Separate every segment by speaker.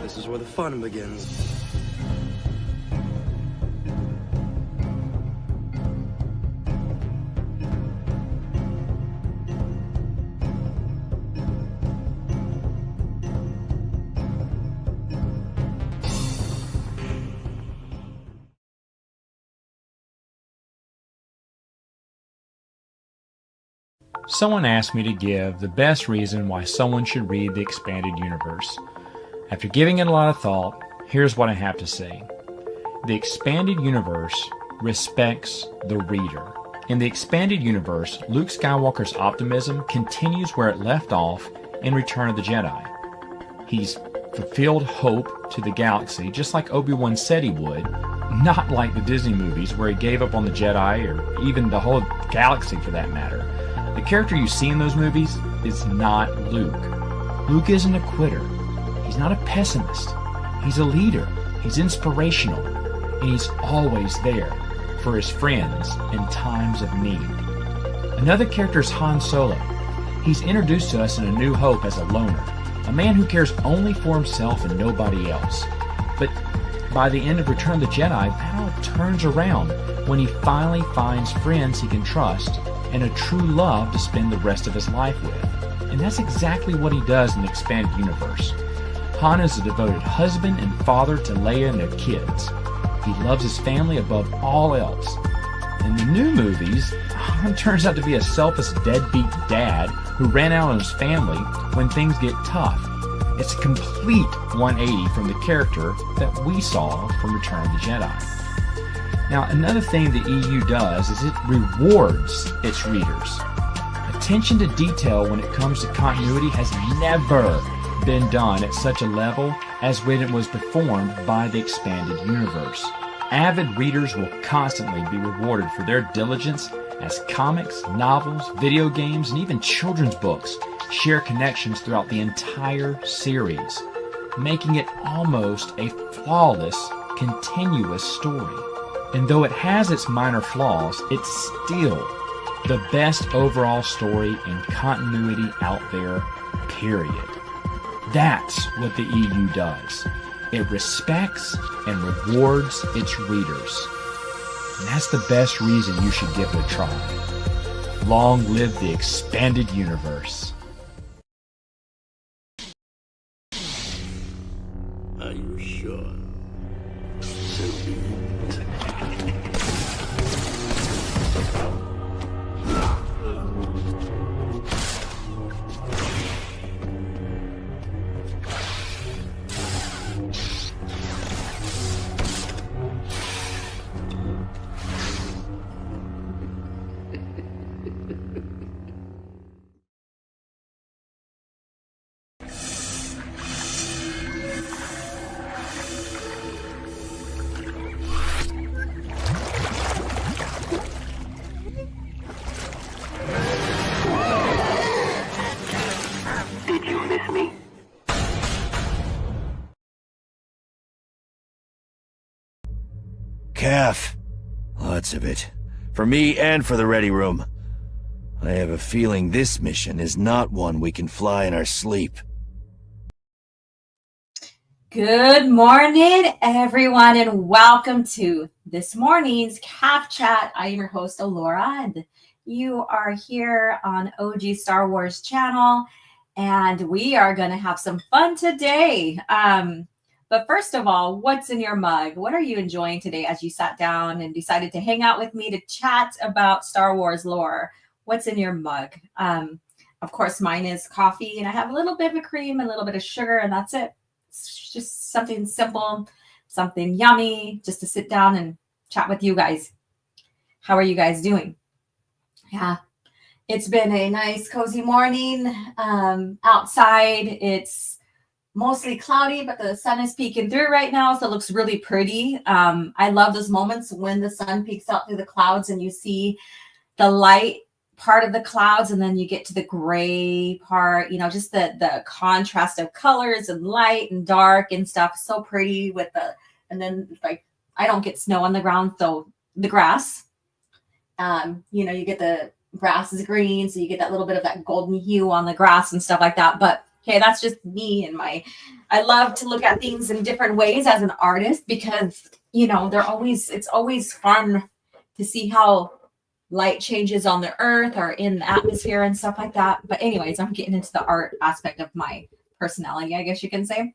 Speaker 1: This is where the fun begins.
Speaker 2: Someone asked me to give the best reason why someone should read the Expanded Universe. After giving it a lot of thought, here's what I have to say. The Expanded Universe respects the reader. In the Expanded Universe, Luke Skywalker's optimism continues where it left off in Return of the Jedi. He's fulfilled hope to the galaxy just like Obi-Wan said he would, not like the Disney movies where he gave up on the Jedi or even the whole galaxy for that matter. The character you see in those movies is not Luke. Luke isn't a quitter. He's not a pessimist. He's a leader. He's inspirational. And he's always there for his friends in times of need. Another character is Han Solo. He's introduced to us in A New Hope as a loner, a man who cares only for himself and nobody else. But by the end of Return of the Jedi, that all turns around when he finally finds friends he can trust and a true love to spend the rest of his life with. And that's exactly what he does in the Expanded Universe. Han is a devoted husband and father to Leia and their kids. He loves his family above all else. In the new movies, Han turns out to be a selfish deadbeat dad who ran out on his family when things get tough. It's a complete 180 from the character that we saw from Return of the Jedi. Now, another thing the EU does is it rewards its readers. Attention to detail when it comes to continuity has never been done at such a level as when it was performed by the Expanded Universe. Avid readers will constantly be rewarded for their diligence as comics, novels, video games, and even children's books share connections throughout the entire series, making it almost a flawless, continuous story. And though it has its minor flaws, it's still the best overall story and continuity out there, period. That's what the EU does. It respects and rewards its readers. And that's the best reason you should give it a try. Long live the Expanded Universe.
Speaker 3: Are you sure?
Speaker 4: CAF. Lots of it. For me and for the Ready Room. I have a feeling this mission is not one we can fly in our sleep.
Speaker 5: Good morning, everyone, and welcome to this morning's CAF Chat. I am your host, Alora, and you are here on OG Star Wars channel, and we are going to have some fun today. But first of all, what's in your mug? What are you enjoying today as you sat down and decided to hang out with me to chat about Star Wars lore? What's in your mug? Of course, mine is coffee, and I have a little bit of a cream and a little bit of sugar, and that's it. It's just something simple, something yummy, just to sit down and chat with you guys. How are you guys doing? Yeah, it's been a nice, cozy morning outside. It's mostly cloudy, but the sun is peeking through right now, so it looks really pretty. I love those moments when the sun peeks out through the clouds and you see the light part of the clouds, and then you get to the gray part, you know, just the contrast of colors and light and dark and stuff. So pretty with and then like, I don't get snow on the ground, so the grass, you know, you get the grass is green, so you get that little bit of that golden hue on the grass and stuff like that. But Okay, that's just me and I love to look at things in different ways as an artist because, it's always fun to see how light changes on the earth or in the atmosphere and stuff like that. But anyways, I'm getting into the art aspect of my personality, I guess you can say.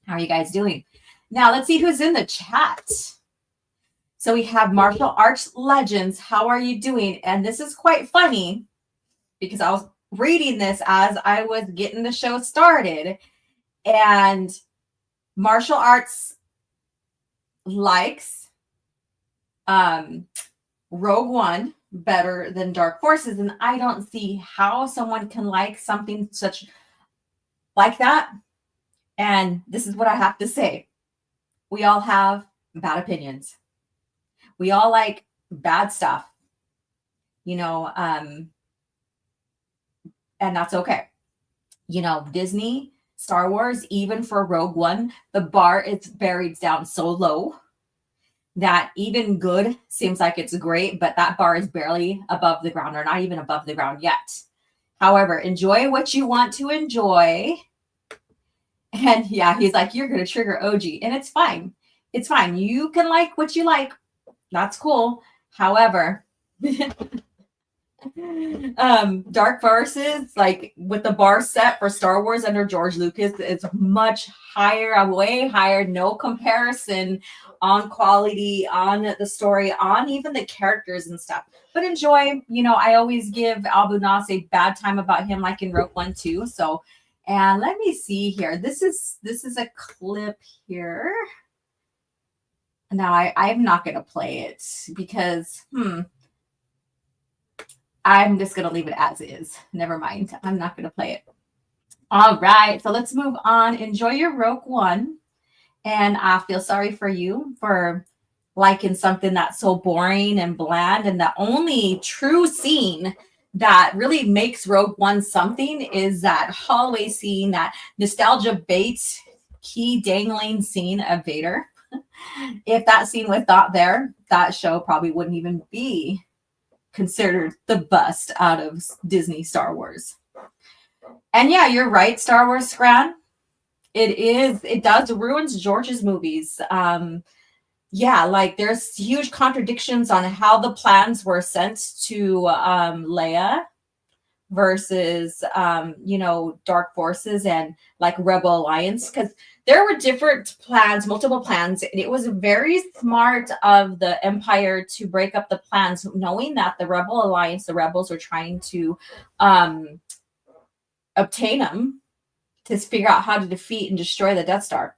Speaker 5: How are you guys doing? Now let's see who's in the chat. So we have Martial Arts Legends. How are you doing? And this is quite funny because I was reading this as I was getting the show started, and Martial Arts likes Rogue One better than Dark Forces, and I don't see how someone can like something such like that. And this is what I have to say. We all have bad opinions. We all like bad stuff, and that's okay. Disney, Star Wars, even for Rogue One, the bar is buried down so low that even good seems like it's great, but that bar is barely above the ground or not even above the ground yet. However, enjoy what you want to enjoy. And yeah, he's like, you're going to trigger OG. And it's fine. It's fine. You can like what you like. That's cool. However, Dark Forces, like with the bar set for Star Wars under George Lucas, it's much higher, way higher, no comparison on quality, on the story, on even the characters and stuff. But enjoy, I always give Abu Nas a bad time about him, like in Rogue One too. So, and let me see here. This is a clip here. Now I'm not going to play it because, I'm just going to leave it as is. Never mind. I'm not going to play it. All right. So let's move on. Enjoy your Rogue One. And I feel sorry for you for liking something that's so boring and bland. And the only true scene that really makes Rogue One something is that hallway scene, that nostalgia bait, key dangling scene of Vader. If that scene was not there, that show probably wouldn't even be considered the best out of Disney Star Wars. And yeah, you're right, Star Wars Scran. It does ruins George's movies. Yeah, like there's huge contradictions on how the plans were sent to Leia versus Dark Forces and like Rebel Alliance, because there were different plans, multiple plans, and it was very smart of the Empire to break up the plans, knowing that the Rebel Alliance, the rebels, were trying to obtain them to figure out how to defeat and destroy the Death Star.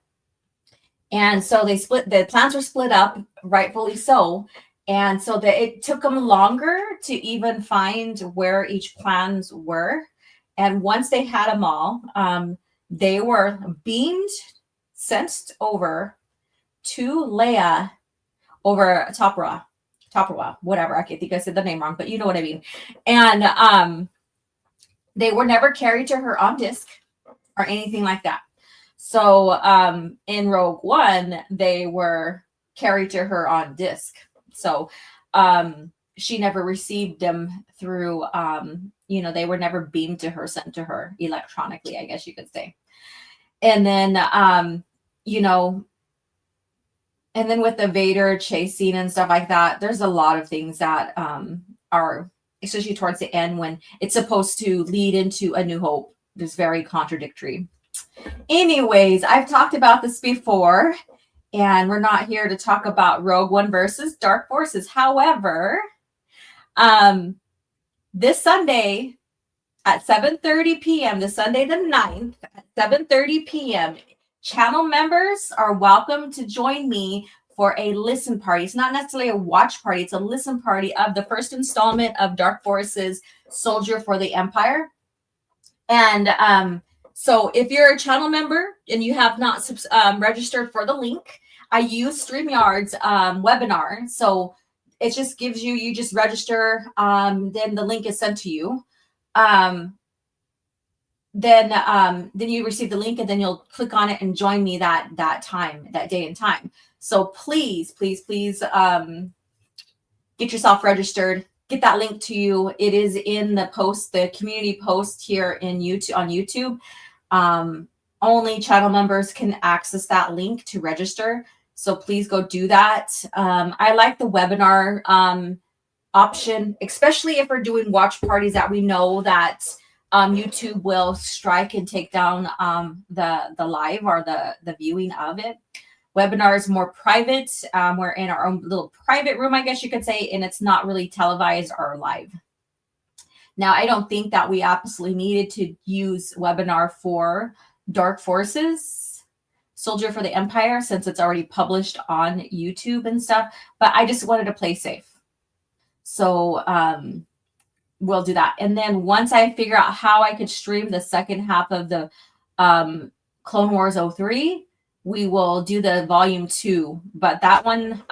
Speaker 5: And so the plans were split up, rightfully so. And so it took them longer to even find where each plans were. And once they had them all, they were sent over to Leia over Topra, whatever. I think I said the name wrong, but you know what I mean. And they were never carried to her on disc or anything like that. So in Rogue One, they were carried to her on disc. So she never received them through, they were never beamed to her, sent to her electronically, I guess you could say. And then, and then with the Vader chase scene and stuff like that, there's a lot of things that are, especially towards the end when it's supposed to lead into A New Hope, there's very contradictory. Anyways, I've talked about this before, and we're not here to talk about Rogue One versus Dark Forces. However, this Sunday at 7:30 p.m., this Sunday the 9th at 7:30 p.m., channel members are welcome to join me for a listen party. It's not necessarily a watch party. It's a listen party of the first installment of Dark Forces Soldier for the Empire. And so if you're a channel member and you have not registered for the link, I use StreamYard's webinar. So it just gives you just register. Then the link is sent to you. Then you receive the link and then you'll click on it and join me that day and time. So please, please, please get yourself registered. Get that link to you. It is in the post, the community post here in YouTube on YouTube. Only channel members can access that link to register. So please go do that. I like the webinar option, especially if we're doing watch parties that we know that YouTube will strike and take down the live or the viewing of it. Webinar is more private. We're in our own little private room, I guess you could say, and it's not really televised or live. Now, I don't think that we absolutely needed to use webinar for Dark Forces, Soldier for the Empire, since it's already published on YouTube and stuff, but I just wanted to play safe. So we'll do that. And then once I figure out how I could stream the second half of the Clone Wars 03, we will do the volume 2. But that one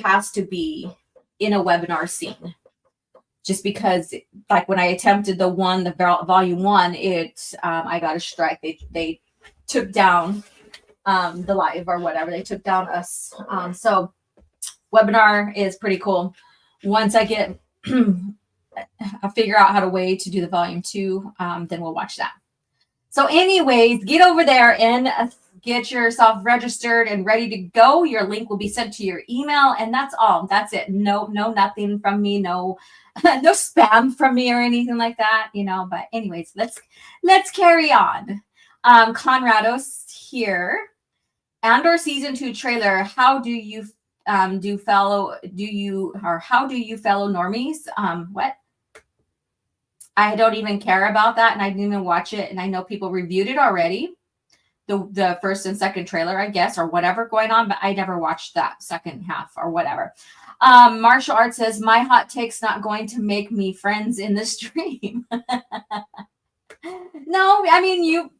Speaker 5: has to be in a webinar scene. Just because, like when I attempted the volume 1, I got a strike. They took down the live or whatever. They took down us. So webinar is pretty cool. Once I get I figure out how to way to do the volume 2, then we'll watch that. So anyways, get over there and get yourself registered and ready to go. Your link will be sent to your email, and that's all. That's it. No, nothing from me. No, no spam from me or anything like that, but anyways, let's carry on. Conrados here. Andor season 2 trailer. How do you fellow normies? What? I don't even care about that, and I didn't even watch it, and I know people reviewed it already. The first and second trailer, I guess, or whatever going on, but I never watched that second half or whatever. Martial Arts says, my hot take's not going to make me friends in the stream. No, I mean, you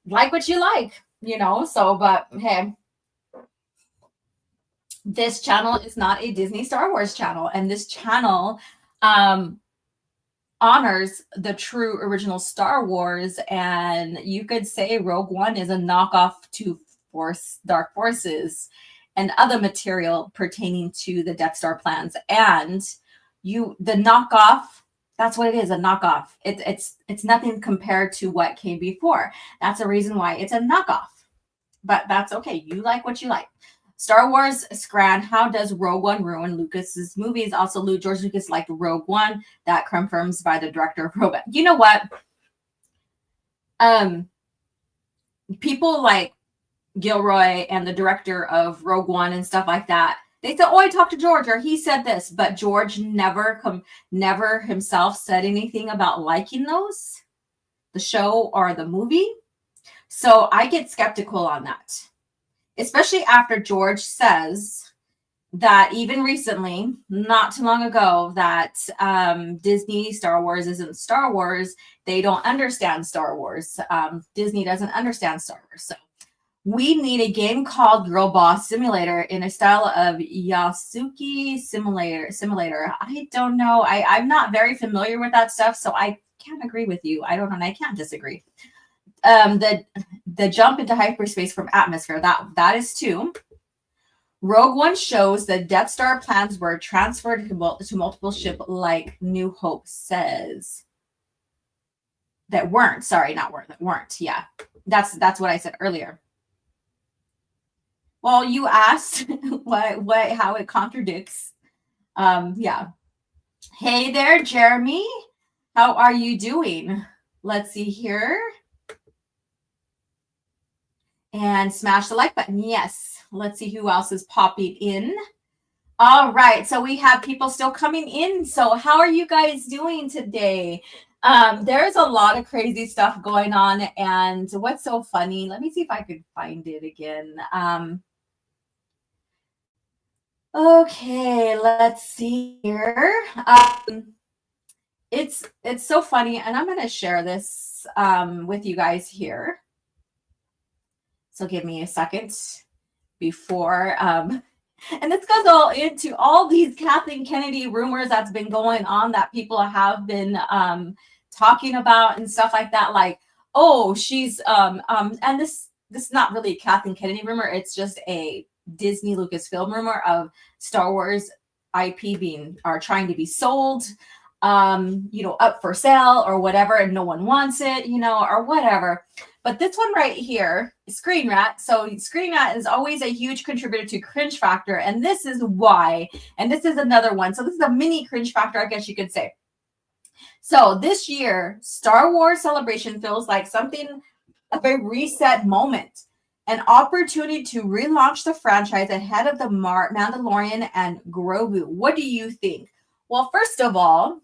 Speaker 5: like what you like, so, but hey, this channel is not a Disney Star Wars channel, and this channel honors the true original Star Wars, and you could say Rogue One is a knockoff to Dark Forces and other material pertaining to the Death Star plans. And the knockoff, that's what it is, a knockoff. It's nothing compared to what came before. That's a reason why it's a knockoff. But that's okay. You like what you like. Star Wars Scran, how does Rogue One ruin Lucas's movies? Also, George Lucas liked Rogue One. That confirms by the director of Rogue One. You know what? People like Gilroy and the director of Rogue One and stuff like that, they said, oh, I talked to George, or he said this, but George never himself said anything about liking those, the show or the movie. So I get skeptical on that. Especially after George says that even recently, not too long ago, that Disney Star Wars isn't Star Wars. They don't understand Star Wars. Disney doesn't understand Star Wars. So we need a game called Girl Boss Simulator in a style of Yasuki Simulator. I don't know. I'm not very familiar with that stuff, so I can't agree with you. I don't know, and I can't disagree. The jump into hyperspace from atmosphere, that is 2. Rogue One shows the Death Star plans were transferred to multiple ships, like New Hope says. That weren't. Yeah, that's what I said earlier. Well, you asked how it contradicts. Yeah. Hey there, Jeremy. How are you doing? Let's see here. And smash the like button. Yes. Let's see who else is popping in. All right. So we have people still coming in. So how are you guys doing today? There's a lot of crazy stuff going on. And what's so funny? Let me see if I could find it again. Okay. Let's see here. It's so funny. And I'm going to share this with you guys here. So give me a second before, and this goes all into all these Kathleen Kennedy rumors that's been going on that people have been talking about and stuff like that. Like, oh, she's, and this is not really a Kathleen Kennedy rumor. It's just a Disney Lucasfilm rumor of Star Wars IP trying to be sold. up for sale or whatever, and no one wants it, or whatever. But this one right here, Screen Rat. So Screen Rat is always a huge contributor to cringe factor, and this is why. And this is another one. So this is a mini cringe factor, I guess you could say. So this year, Star Wars Celebration feels like something of a reset moment, an opportunity to relaunch the franchise ahead of the Mandalorian and Grogu. What do you think? Well, first of all,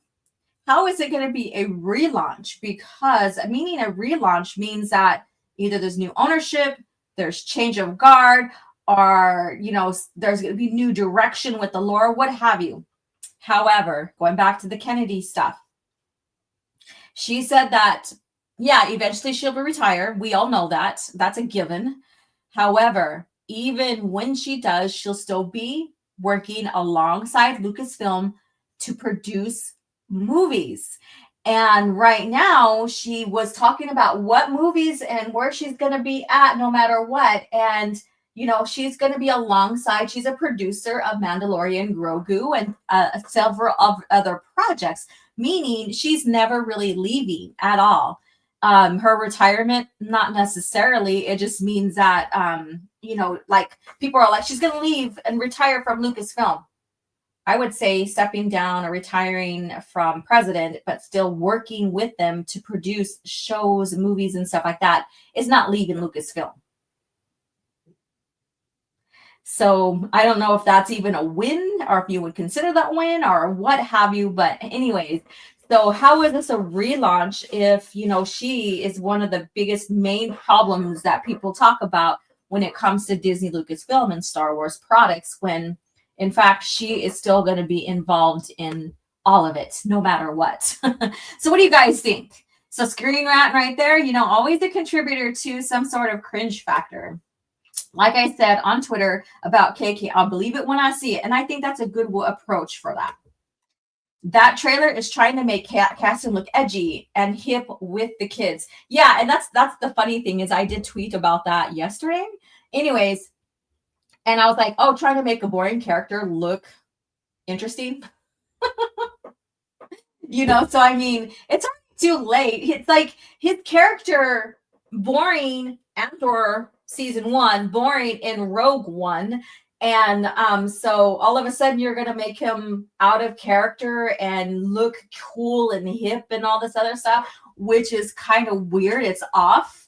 Speaker 5: how is it going to be a relaunch? Because meaning a relaunch means that either there's new ownership, there's change of guard, or, there's going to be new direction with the lore, what have you. However, going back to the Kennedy stuff, she said that, yeah, eventually she'll retire. We all know that. That's a given. However, even when she does, she'll still be working alongside Lucasfilm to produce movies. And right now she was talking about what movies and where she's going to be at no matter what. And, she's going to be alongside, she's a producer of Mandalorian, Grogu, and several of other projects, meaning she's never really leaving at all. Her retirement, not necessarily. It just means that, like people are like, she's going to leave and retire from Lucasfilm. I would say stepping down or retiring from president, but still working with them to produce shows, movies, and stuff like that is not leaving Lucasfilm. So I don't know if that's even a win or if you would consider that win or what have you. But anyways, so how is this a relaunch if, she is one of the biggest main problems that people talk about when it comes to Disney, Lucasfilm, and Star Wars products, when in fact, she is still going to be involved in all of it, no matter what. So what do you guys think? So Screen Rat right there, always a contributor to some sort of cringe factor. Like I said on Twitter about KK, I'll believe it when I see it. And I think that's a good approach for that. That trailer is trying to make Cassian look edgy and hip with the kids. Yeah, and that's the funny thing is I did tweet about that yesterday. Anyways, and I was like, oh, trying to make a boring character look interesting. So I mean, it's too late. It's like his character boring after season 1, boring in Rogue One. And so all of a sudden you're going to make him out of character and look cool and hip and all this other stuff, which is kind of weird. It's off.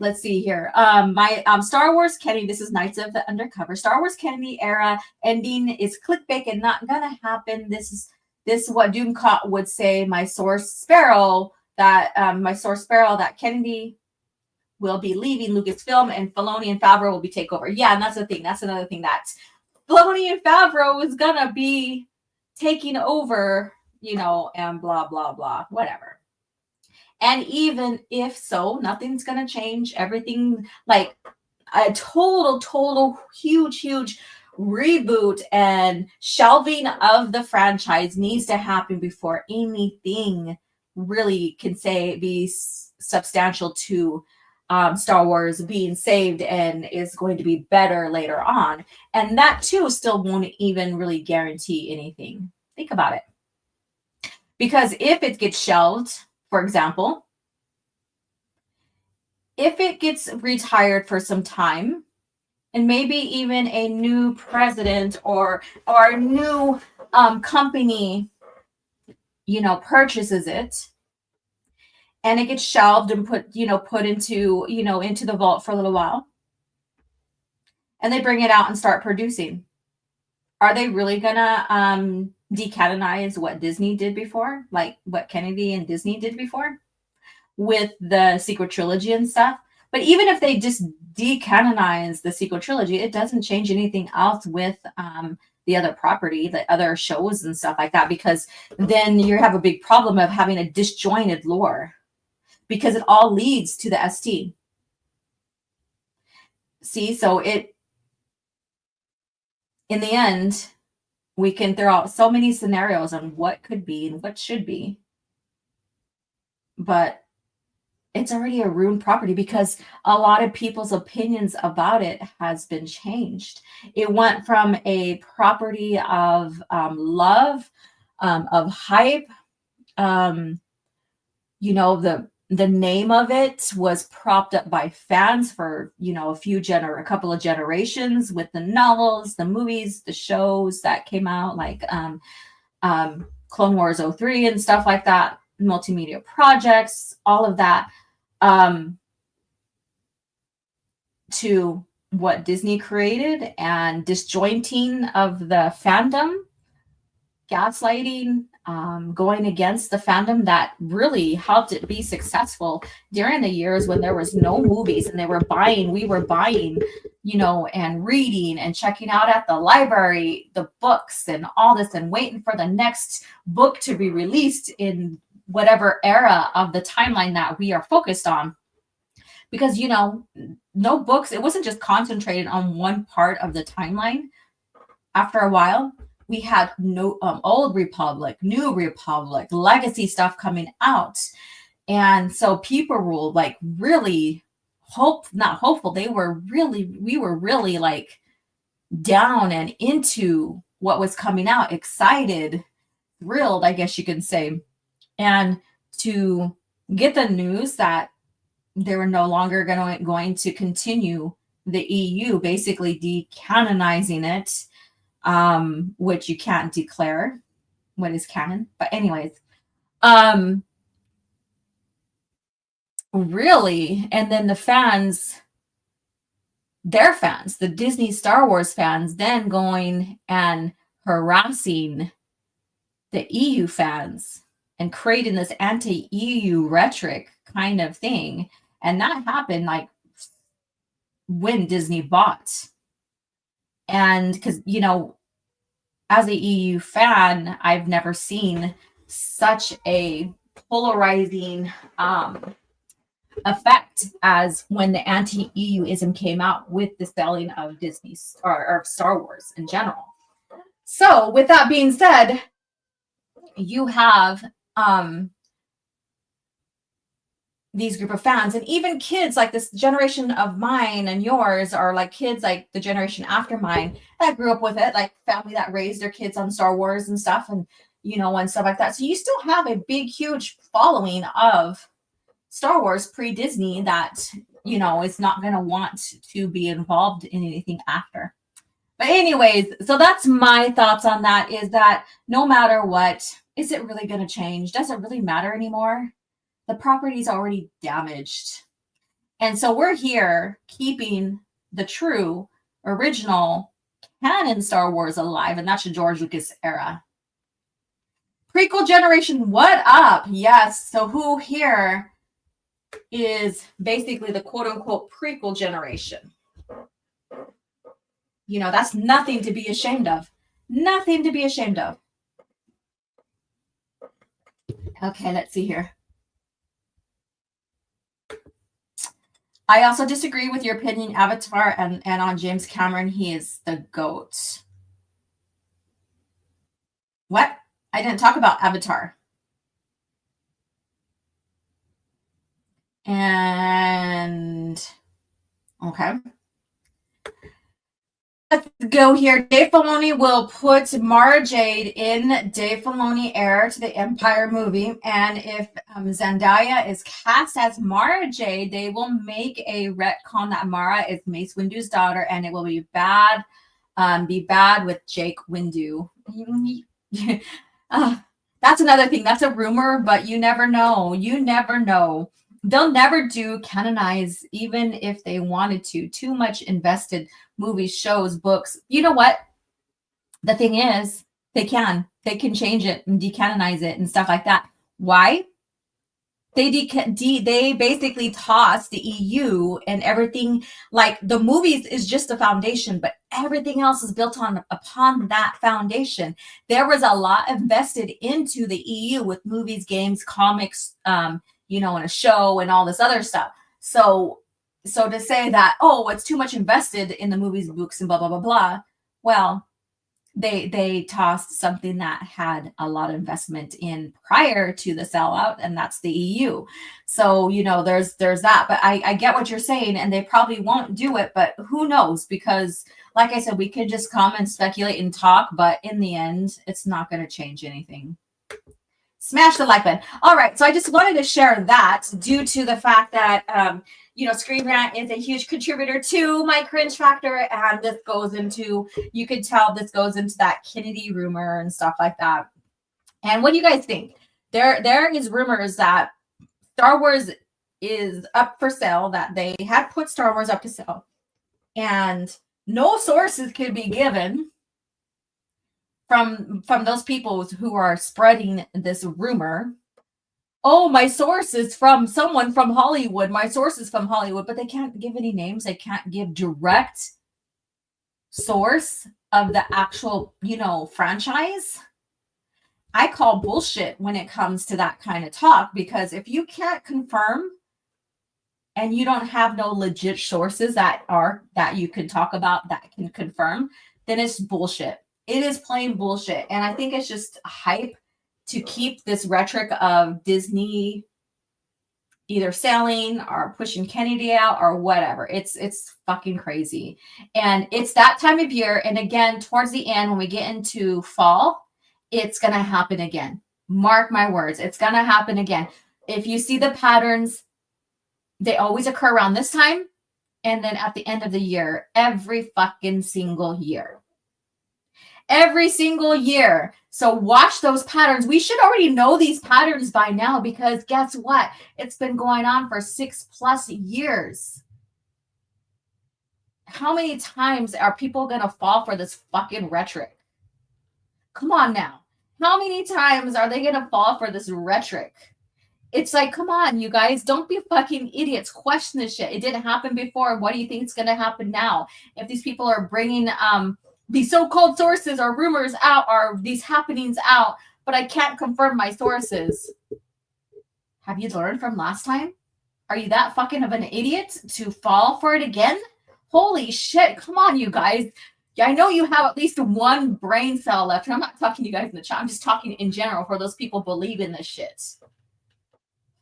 Speaker 5: Let's see here. My Star Wars Kennedy, this is Knights of the Undercover. Star Wars Kennedy era ending is clickbait and not gonna happen. This is what Doomcott would say. My source Sparrow that Kennedy will be leaving Lucasfilm and Filoni and Favreau will be take over. Yeah, and that's the thing. That's another thing that Filoni and Favreau is gonna be taking over, and blah blah blah, whatever. And even if so, nothing's going to change. Everything, like a total, huge reboot and shelving of the franchise needs to happen before anything really can be substantial to Star Wars being saved and is going to be better later on. And that too still won't even really guarantee anything. Think about it. Because if it gets shelved, for example, if it gets retired for some time, and maybe even a new president or a new company, purchases it, and it gets shelved and put into the vault for a little while, and they bring it out and start producing, are they really gonna decanonize what Disney did before, like what Kennedy and Disney did before with the sequel trilogy and stuff? But even if they just decanonize the sequel trilogy, it doesn't change anything else with the other property, the other shows and stuff like that, because then you have a big problem of having a disjointed lore, because it all leads to the ST. See, so in the end, we can throw out so many scenarios on what could be and what should be, but it's already a ruined property because a lot of people's opinions about it has been changed. It went from a property of love, of hype, You know, the name of it was propped up by fans for, you know, a couple of generations, with the novels, the movies, the shows that came out, like Clone Wars '03 and stuff like that, multimedia projects, all of that, to what Disney created, and disjointing of the fandom, gaslighting, going against the fandom that really helped it be successful during the years when there was no movies, and we were buying, you know, and reading and checking out at the library the books and all this, and waiting for the next book to be released in whatever era of the timeline that we are focused on. Because, you know, no books, it wasn't just concentrated on one part of the timeline. After a while, we had no Old Republic, New Republic, Legacy stuff coming out. And so people were like really not hopeful. We were really like down and into what was coming out, excited, thrilled, I guess you could say. And to get the news that they were no longer going to continue the EU, basically decanonizing it, which you can't declare what is canon. But anyways, really, and then the Disney Star Wars fans, then going and harassing the EU fans and creating this anti-EU rhetoric kind of thing. And that happened like when Disney bought. And because, you know, as a EU fan, I've never seen such a polarizing effect as when the anti-EUism came out with the selling of Disney or Star Wars in general. So with that being said, you have these group of fans, and even kids like this generation of mine and yours, are like kids like the generation after mine that grew up with it, like family that raised their kids on Star Wars and stuff, and, you know, and stuff like that. So you still have a big, huge following of Star Wars pre-Disney that, you know, is not going to want to be involved in anything after. But anyways, so that's my thoughts on that, is that no matter what, is it really going to change? Does it really matter anymore? The property is already damaged. And so we're here keeping the true original canon Star Wars alive, and that's the George Lucas era. Prequel generation, what up? Yes, so who here is basically the quote-unquote prequel generation? You know, that's nothing to be ashamed of. Nothing to be ashamed of. Okay, let's see here. I also disagree with your opinion, Avatar, and on James Cameron, he is the GOAT. What? I didn't talk about Avatar. And okay. Let's go here. Dave Filoni will put Mara Jade in Dave Filoni heir to the Empire movie. And if Zendaya is cast as Mara Jade, they will make a retcon that Mara is Mace Windu's daughter, and it will be bad with Jake Windu. That's another thing. That's a rumor, but you never know. You never know. They'll never do canonize, even if they wanted to. Too much invested. Movies, shows, books. You know what? The thing is, they can change it and decanonize it and stuff like that. Why? They basically toss the EU and everything. Like, the movies is just the foundation, but everything else is built upon that foundation. There was a lot invested into the EU with movies, games, comics, you know, and a show and all this other stuff. So to say that, oh, it's too much invested in the movies, books, and blah, blah, blah, blah. Well, they tossed something that had a lot of investment in prior to the sellout, and that's the EU. So, you know, there's that. But I get what you're saying, and they probably won't do it, but who knows? Because, like I said, we could just come and speculate and talk, but in the end, it's not going to change anything. Smash the like button. All right, so I just wanted to share that due to the fact that Screen Rant is a huge contributor to my cringe factor, and this goes into, you could tell this goes into that Kennedy rumor and stuff like that. And what do you guys think? There is rumors that Star Wars is up for sale, that they had put Star Wars up to sale, and no sources could be given from those people who are spreading this rumor. Oh, my source is from someone from Hollywood. My source is from Hollywood, but they can't give any names. They can't give direct source of the actual, franchise. I call bullshit when it comes to that kind of talk, because if you can't confirm and you don't have no legit sources that you can talk about that can confirm, then it's bullshit. It is plain bullshit. And I think it's just hype to keep this rhetoric of Disney either selling or pushing Kennedy out or whatever. It's fucking crazy. And it's that time of year. And again, towards the end, when we get into fall, it's going to happen again. Mark my words. It's going to happen again. If you see the patterns, they always occur around this time. And then at the end of the year, every fucking single year. Every single year. So watch those patterns. We should already know these patterns by now, because guess what? It's been going on for 6+ years. How many times are people going to fall for this fucking rhetoric? Come on now. How many times are they going to fall for this rhetoric? It's like, come on, you guys, don't be fucking idiots. Question this shit. It didn't happen before. What do you think is going to happen now? If these people are bringing these so-called sources or rumors out, or these happenings out, but I can't confirm my sources. Have you learned from last time? Are you that fucking of an idiot to fall for it again? Holy shit. Come on, you guys. Yeah, I know you have at least one brain cell left. And I'm not talking to you guys in the chat. I'm just talking in general for those people believe in this shit.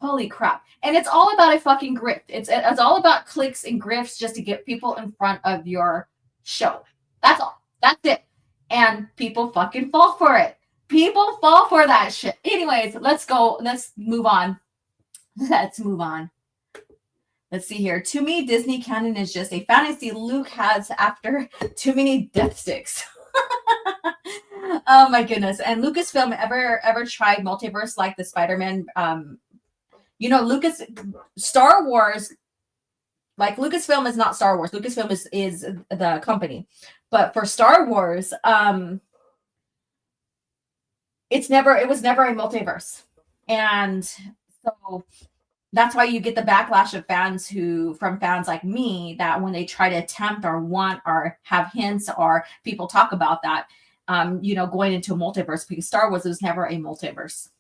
Speaker 5: Holy crap. And it's all about a fucking grift. It's all about clicks and grifts just to get people in front of your show. That's all. That's it. And people fucking fall for it. People fall for that shit. Anyways, let's go. Let's move on. Let's see here. To me, Disney canon is just a fantasy Luke has after too many death sticks. Oh my goodness. And Lucasfilm ever tried multiverse like the Spider-Man? Star Wars, like Lucasfilm is not Star Wars. Lucasfilm is the company. But for Star Wars, it was never a multiverse. And so that's why you get the backlash of from fans like me, that when they try to attempt or want or have hints or people talk about that, going into a multiverse, because Star Wars was never a multiverse.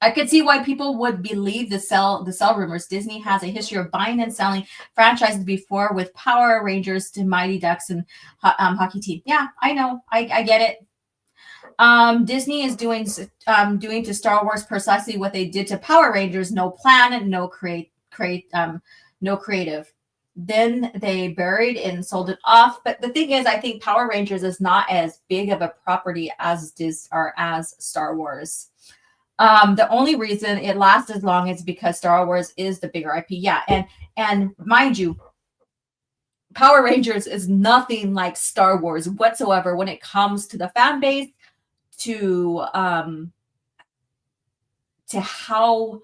Speaker 5: I could see why people would believe the sell rumors. Disney has a history of buying and selling franchises before, with Power Rangers to Mighty Ducks and Hockey Team. Yeah, I know. I get it. Disney is doing to Star Wars precisely what they did to Power Rangers. No plan and no creative. Then they buried it and sold it off. But the thing is, I think Power Rangers is not as big of a property as Star Wars. The only reason it lasts as long is because Star Wars is the bigger IP. Yeah, and mind you, Power Rangers is nothing like Star Wars whatsoever when it comes to the fan base, to how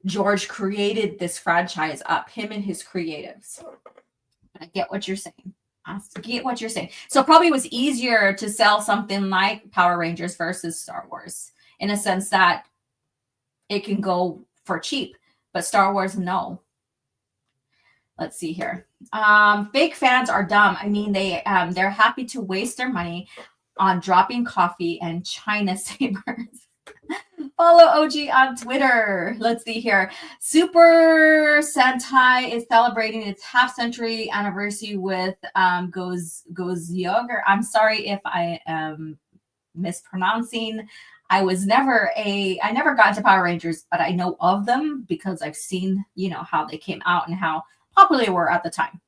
Speaker 5: George created this franchise up, him and his creatives. I get what you're saying. So probably it was easier to sell something like Power Rangers versus Star Wars, in a sense that it can go for cheap, but Star Wars, no. Let's see here. Fake fans are dumb. I mean, they're happy to waste their money on dropping coffee and China sabers. Follow OG on Twitter. Let's see here. Super Sentai is celebrating its half-century anniversary with Gozyog. I'm sorry if I am mispronouncing. I never got into Power Rangers, but I know of them because I've seen, how they came out and how popular they were at the time.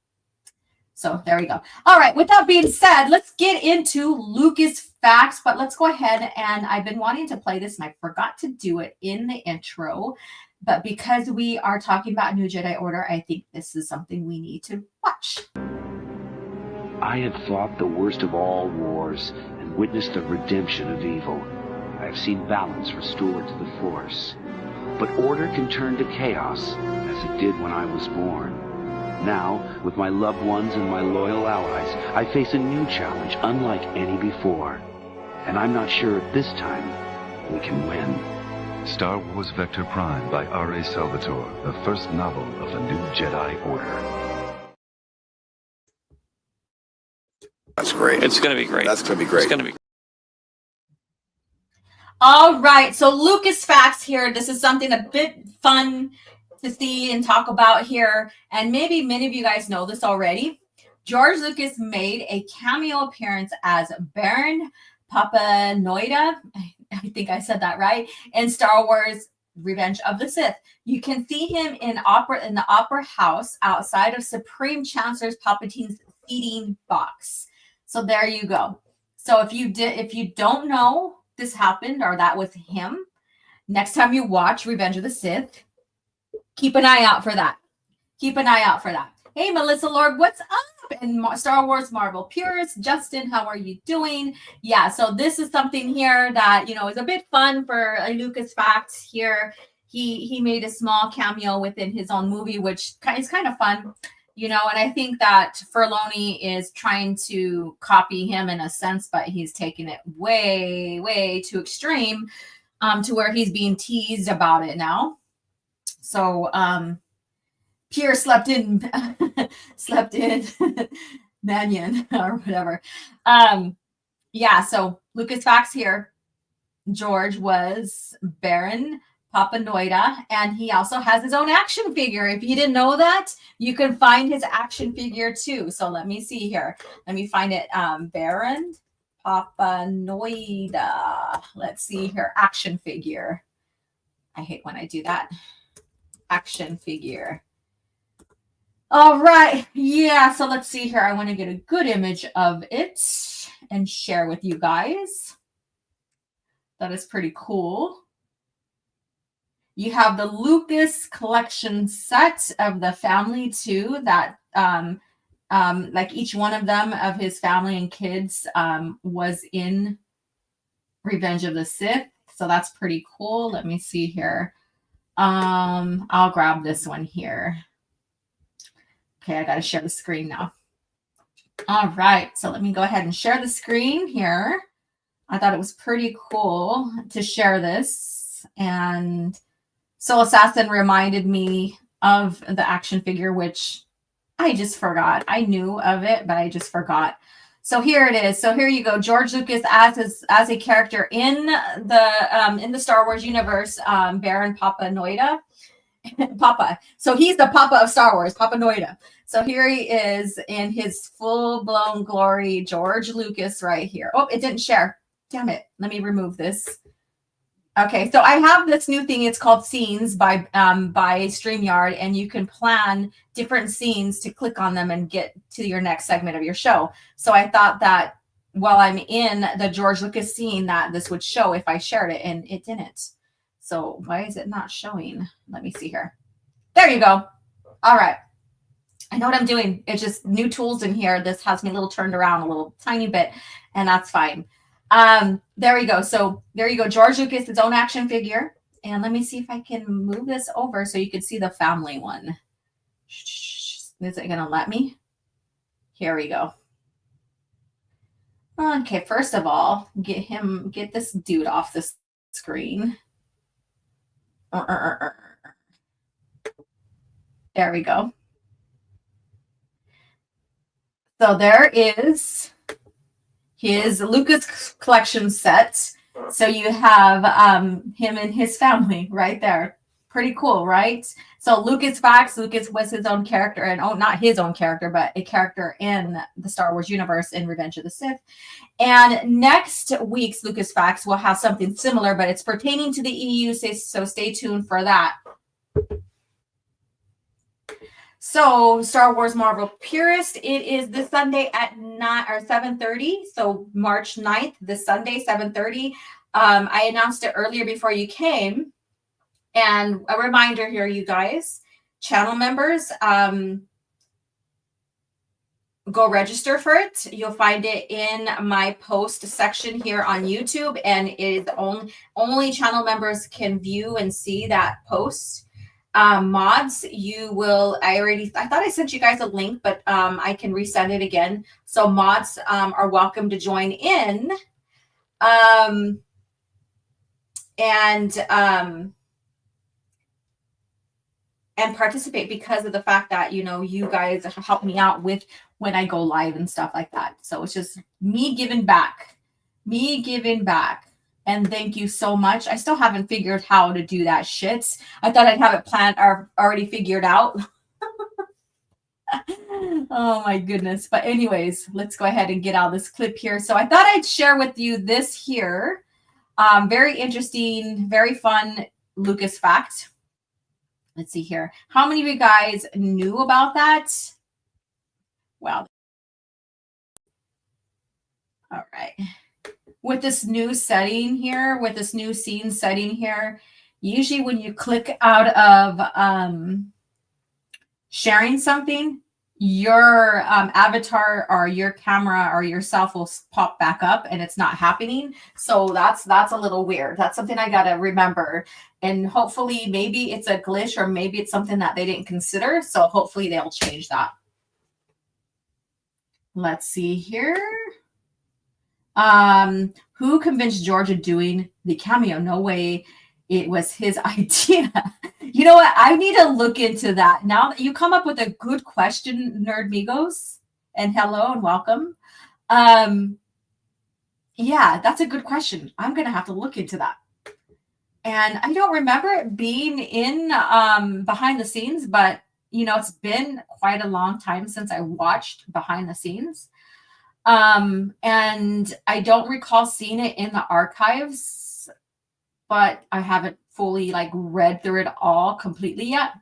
Speaker 5: So there we go. All right. With that being said, let's get into Lucas facts. But let's go ahead, and I've been wanting to play this, and I forgot to do it in the intro. But because we are talking about New Jedi Order, I think this is something we need to watch.
Speaker 1: I have fought the worst of all wars and witnessed the redemption of evil. I have seen balance restored to the Force. But order can turn to chaos, as it did when I was born. Now, with my loved ones and my loyal allies, I face a new challenge unlike any before. And I'm not sure if this time we can win.
Speaker 6: Star Wars Vector Prime by R.A. Salvatore, the first novel of the New Jedi Order.
Speaker 7: That's great.
Speaker 8: It's going to be great.
Speaker 7: That's going to be great.
Speaker 8: It's going to be.
Speaker 5: All right. So Lucas facts here. This is something a bit fun to see and talk about here. And maybe many of you guys know this already. George Lucas made a cameo appearance as Baron Papanoida. I think I said that right. In Star Wars Revenge of the Sith. You can see him in the Opera House outside of Supreme Chancellor Palpatine's seating box. So there you go. So if you don't know this happened or that was him, next time you watch Revenge of the Sith, keep an eye out for that. Keep an eye out for that. Hey, Melissa Lord, what's up? And Star Wars Marvel Purist, Justin, how are you doing? Yeah, so this is something here that, is a bit fun for Lucas Facts here. He made a small cameo within his own movie, which is kind of fun, and I think that Filoni is trying to copy him in a sense, but he's taking it way, way too extreme to where he's being teased about it now. So, Pierre slept in Mannion or whatever. So Lucas Facts here. George was Baron Papanoida, and he also has his own action figure. If you didn't know that, you can find his action figure too. So let me see here. Let me find it. Baron Papanoida. Let's see here. Action figure. I hate when I do that. Action figure. All right. Yeah. So let's see here. I want to get a good image of it and share with you guys. That is pretty cool. You have the Lucas collection set of the family too, that like each one of them of his family and kids was in Revenge of the Sith. So that's pretty cool. Let me see here. I'll grab this one here. Okay, I got to share the screen now. All right, so let me go ahead and share the screen here. I thought it was pretty cool to share this. And Soul Assassin reminded me of the action figure, which I just forgot. I knew of it, but I just forgot. So here it is. So here you go. George Lucas as a character in the Star Wars universe, Baron Papanoida. Papa. So he's the Papa of Star Wars, Papanoida. So here he is in his full-blown glory, George Lucas right here. Oh, it didn't share. Damn it. Let me remove this. Okay, so I have this new thing. It's called Scenes by StreamYard, and you can plan different scenes to click on them and get to your next segment of your show. So I thought that while I'm in the George Lucas scene that this would show if I shared it, and it didn't. So why is it not showing? Let me see here. There you go. All right. I know what I'm doing. It's just new tools in here. This has me a little turned around a little tiny bit, and that's fine. There we go. So there you go. George Lucas, his own action figure. And let me see if I can move this over so you can see the family one. Is it going to let me? Here we go. Okay, first of all, get this dude off the screen. There we go. So there is his Lucas collection set. So you have him and his family right there. Pretty cool, right? So Lucas Facts, Lucas was his own character, and not his own character, but a character in the Star Wars universe in Revenge of the Sith. And next week's Lucas Facts will have something similar, but it's pertaining to the EU, so stay tuned for that. So Star Wars Marvel Purist, it is this Sunday at 7:30. So March 9th, this Sunday, 7:30. I announced it earlier before you came. And a reminder here, you guys, channel members, go register for it. You'll find it in my post section here on YouTube, and it is only channel members can view and see that post. Mods, I thought I sent you guys a link, but I can resend it again. So mods are welcome to join in. And participate, because of the fact that, you guys help me out with when I go live and stuff like that. So it's just me giving back. And thank you so much. I still haven't figured how to do that shit. I thought I'd have it planned or already figured out. Oh my goodness. But anyways, let's go ahead and get out this clip here. So I thought I'd share with you this here. Very interesting, very fun Lucas fact. Let's see here. How many of you guys knew about that? Wow. All right. With this new setting here, with this new scene setting here, usually when you click out of sharing something, your avatar or your camera or yourself will pop back up and it's not happening. So that's a little weird. That's something I got to remember. And hopefully maybe it's a glitch, or maybe it's something that they didn't consider. So hopefully they'll change that. Let's see here. Who convinced George of doing the cameo? No way. It was his idea. You know what? I need to look into that. Now that you come up with a good question, Nerd Migos, and hello and welcome. Yeah, that's a good question. I'm going to have to look into that. And I don't remember it being in behind the scenes, but, it's been quite a long time since I watched behind the scenes. And I don't recall seeing it in the archives, but I haven't fully read through it all completely yet.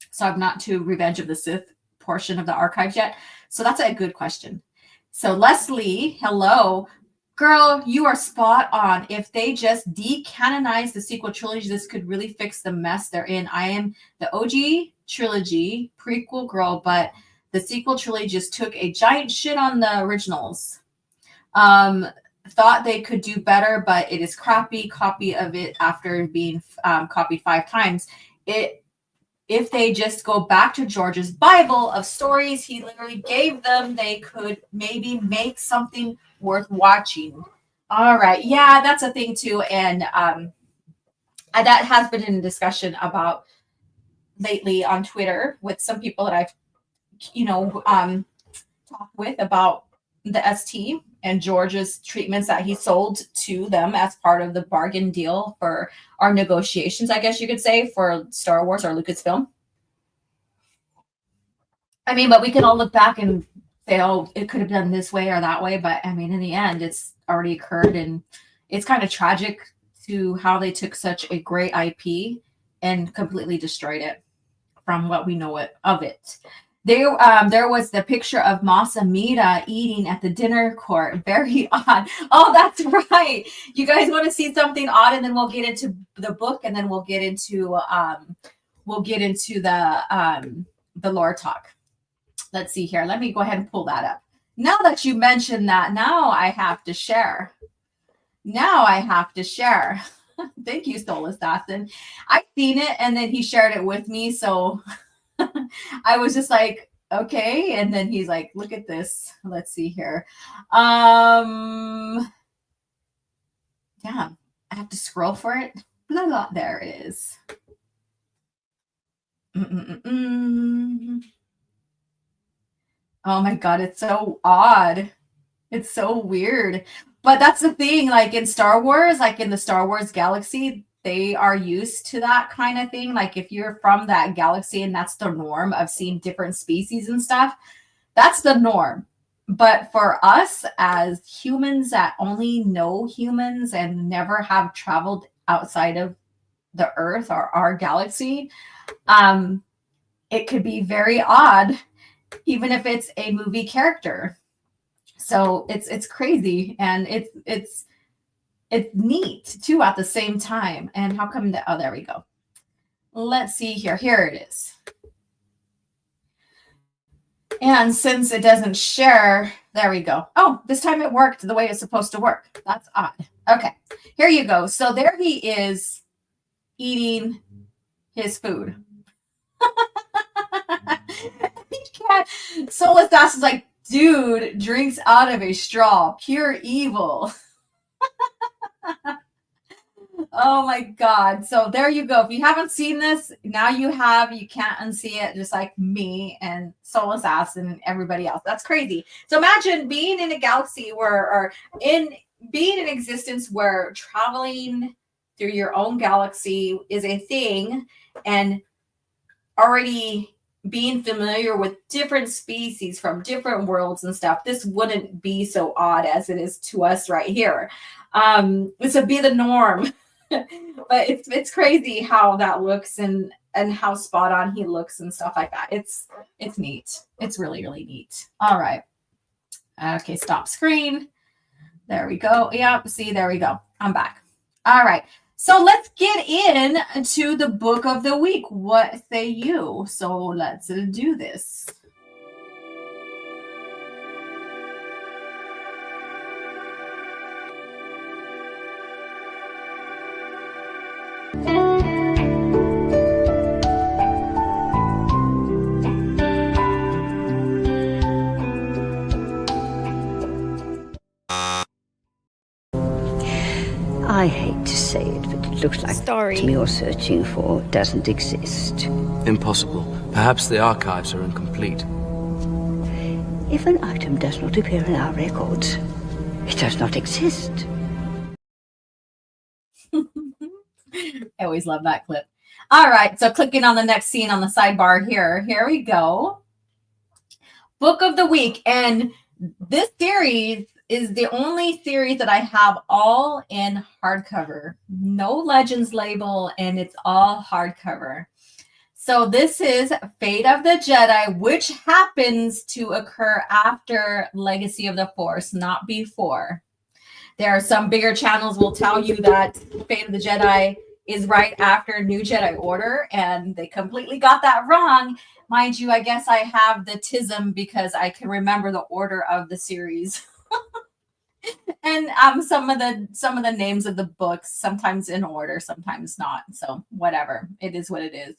Speaker 5: So I'm not to Revenge of the Sith portion of the archives yet. So that's a good question. So Leslie, hello. Girl, you are spot on. If they just decanonize the sequel trilogy, this could really fix the mess they're in. I am the OG trilogy prequel girl, but the sequel trilogy just took a giant shit on the originals. Thought they could do better, but it is crappy copy of it after being copied 5 times. If they just go back to George's Bible of stories he literally gave them, they could maybe make something worth watching. All right. Yeah, that's a thing too. And that has been in discussion about lately on Twitter with some people that I've, talked with about the ST and George's treatments that he sold to them as part of the bargain deal for our negotiations, I guess you could say, for Star Wars or Lucasfilm. I mean, but we can all look back and say, oh, it could have done this way or that way. But I mean, in the end, it's already occurred. And it's kind of tragic to how they took such a great IP and completely destroyed it from what we know of it. There was the picture of Mas Amedda eating at the dinner court. Very odd. Oh, that's right. You guys want to see something odd, and then we'll get into the book, and then we'll get into the lore talk. Let's see here. Let me go ahead and pull that up. Now that you mentioned that, now I have to share. Thank you, Soul Assassin. I've seen it, and then he shared it with me, so I was just like, okay. And then he's like, look at this. Let's see here. Damn, I have to scroll for it. Blah, blah. There it is. Oh my God, it's so odd. It's so weird. But that's the thing, in Star Wars, in the Star Wars galaxy, they are used to that kind of thing. If you're from that galaxy and that's the norm of seeing different species and stuff, that's the norm. But for us as humans that only know humans and never have traveled outside of the Earth or our galaxy, it could be very odd, even if it's a movie character. So it's crazy, and it's neat too at the same time. And how come that? Oh, there we go. Let's see here. Here it is. And since it doesn't share, there we go. Oh, this time it worked the way it's supposed to work. That's odd. Okay, here you go. So there he is eating his food. Soulless Ass is like, dude, drinks out of a straw. Pure evil. Oh my God. So there you go. If you haven't seen this, now you have. You can't unsee it, just like me and Soulless Ass and everybody else. That's crazy. So imagine being in a galaxy or being in existence where traveling through your own galaxy is a thing, and already being familiar with different species from different worlds and stuff. This wouldn't be so odd as it is to us right here. This would be the norm. But it's crazy how that looks and how spot on he looks and stuff like that. It's neat. It's really, really neat. All right. Okay, stop screen. There we go. Yeah, see, there we go. I'm back. All right. So let's get into the book of the week. What say you? So let's do this.
Speaker 8: I hate to say it, but it looks like the item you're searching for doesn't exist.
Speaker 9: Impossible. Perhaps the archives are incomplete.
Speaker 8: If an item does not appear in our records, it does not exist.
Speaker 5: I always love that clip. All right, so clicking on the next scene on the sidebar here. Here we go. Book of the week. And this series is the only series that I have all in hardcover. No Legends label, and it's all hardcover. So this is Fate of the Jedi, which happens to occur after Legacy of the Force, not before. There are some bigger channels will tell you that Fate of the Jedi is right after New Jedi Order, and they completely got that wrong. Mind you, I guess I have the tism because I can remember the order of the series. And some of the names of the books, sometimes in order, sometimes not. So whatever, it is what it is.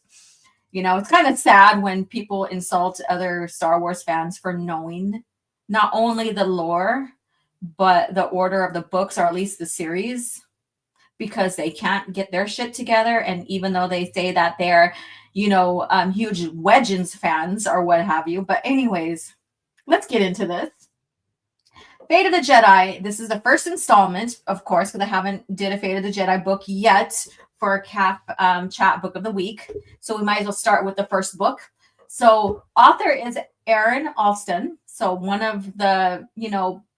Speaker 5: You know, it's kind of sad when people insult other Star Wars fans for knowing not only the lore, but the order of the books, or at least the series, because they can't get their shit together. And even though they say that they're, huge Legends fans or what have you. But anyways, let's get into this. Fate of the Jedi. This is the first installment, of course, because I haven't did a Fate of the Jedi book yet for CAF chat book of the week. So we might as well start with the first book. So author is Aaron Alston. So one of the,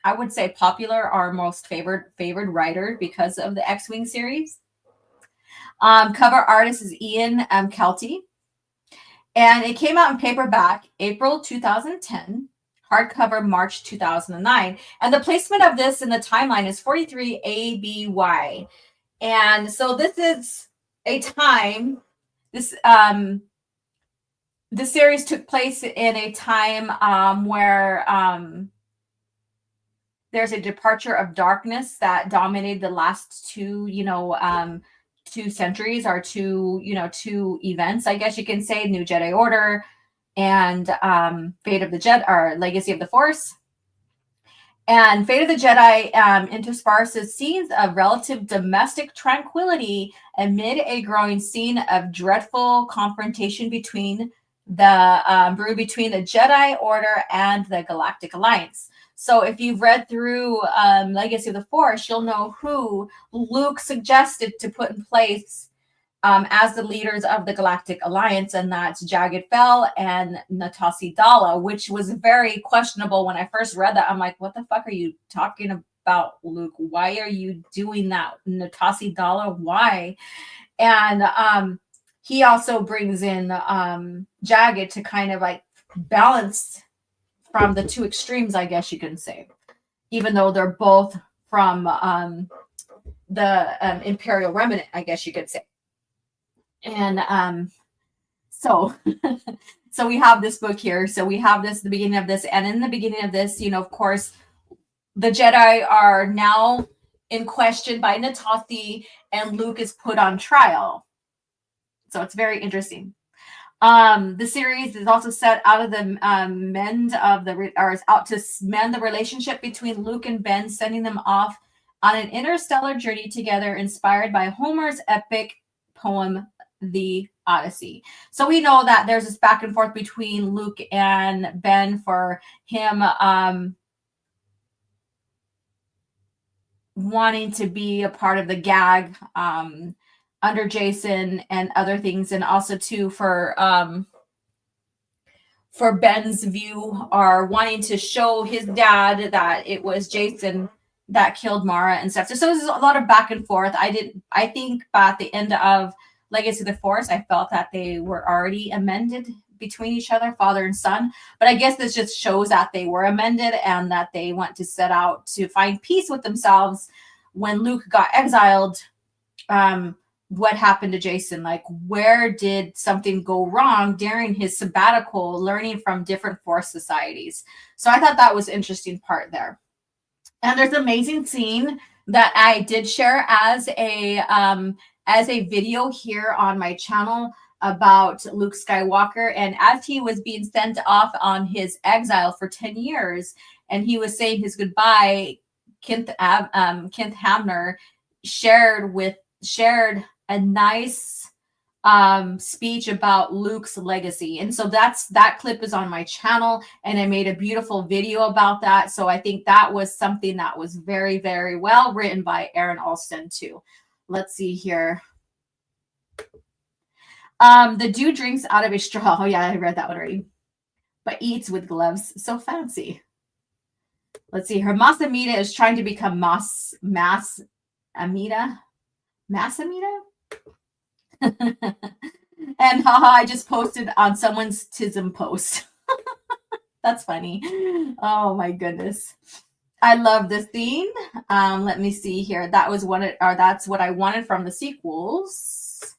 Speaker 5: I would say popular or most favored writer because of the X-Wing series. Cover artist is Ian Kelty. And it came out in paperback April 2010. Hardcover March 2009. And the placement of this in the timeline is 43 ABY. And so this is a time, the series took place in a time where there's a departure of darkness that dominated the last two centuries, or two events, I guess you can say, New Jedi Order and Fate of the Jedi, or Legacy of the Force. And Fate of the Jedi intersperses scenes of relative domestic tranquility amid a growing scene of dreadful confrontation between the Jedi Order and the Galactic Alliance. So if you've read through Legacy of the Force, you'll know who Luke suggested to put in place as the leaders of the Galactic Alliance, and that's Jagged Fell and Natasi Dala, which was very questionable when I first read that. I'm like, what the fuck are you talking about, Luke? Why are you doing that? Natasi Dala, why? And he also brings in Jagged to kind of like balance from the two extremes, I guess you can say, even though they're both from the Imperial Remnant, I guess you could say. And so so we have this book here. So we have this, the beginning of this, and in the beginning of this, of course, the Jedi are now in question by Natasi, and Luke is put on trial. So it's very interesting. The series is also set out of the out to mend the relationship between Luke and Ben, sending them off on an interstellar journey together, inspired by Homer's epic poem, The Odyssey. So we know that there's this back and forth between Luke and Ben for him wanting to be a part of the gag under Jason and other things, and also too for Ben's view, are wanting to show his dad that it was Jason that killed Mara and stuff. So there's a lot of back and forth. I think at the end of Legacy of the Force, I felt that they were already amended between each other, father and son. But I guess this just shows that they were amended and that they want to set out to find peace with themselves. When Luke got exiled, what happened to Jason? Like, where did something go wrong during his sabbatical, learning from different Force societies? So I thought that was an interesting part there. And there's an amazing scene that I did share as a video here on my channel about Luke Skywalker. And as he was being sent off on his exile for 10 years, and he was saying his goodbye, Kent Hamner shared a nice speech about Luke's legacy. And so that clip is on my channel, and I made a beautiful video about that. So I think that was something that was very, very well written by Aaron Alston too. Let's see here. The dude drinks out of a straw. Oh yeah, I read that one already. But eats with gloves. So fancy. Let's see. Her Mas Amita is trying to become Mas Amita. Mas Amita? And haha, I just posted on someone's Tism post. That's funny. Oh my goodness. I love the scene. Let me see here. That's what I wanted from the sequels.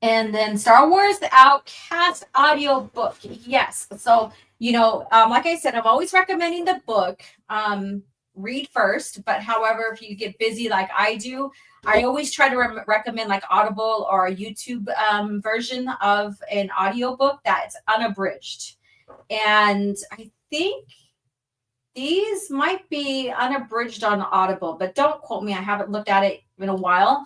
Speaker 5: And then Star Wars The Outcast audiobook. Yes. So, like I said, I'm always recommending the book. Read first. But however, if you get busy like I do, I always try to recommend like Audible or a YouTube version of an audiobook that's unabridged. And I think these might be unabridged on Audible, but don't quote me. I haven't looked at it in a while.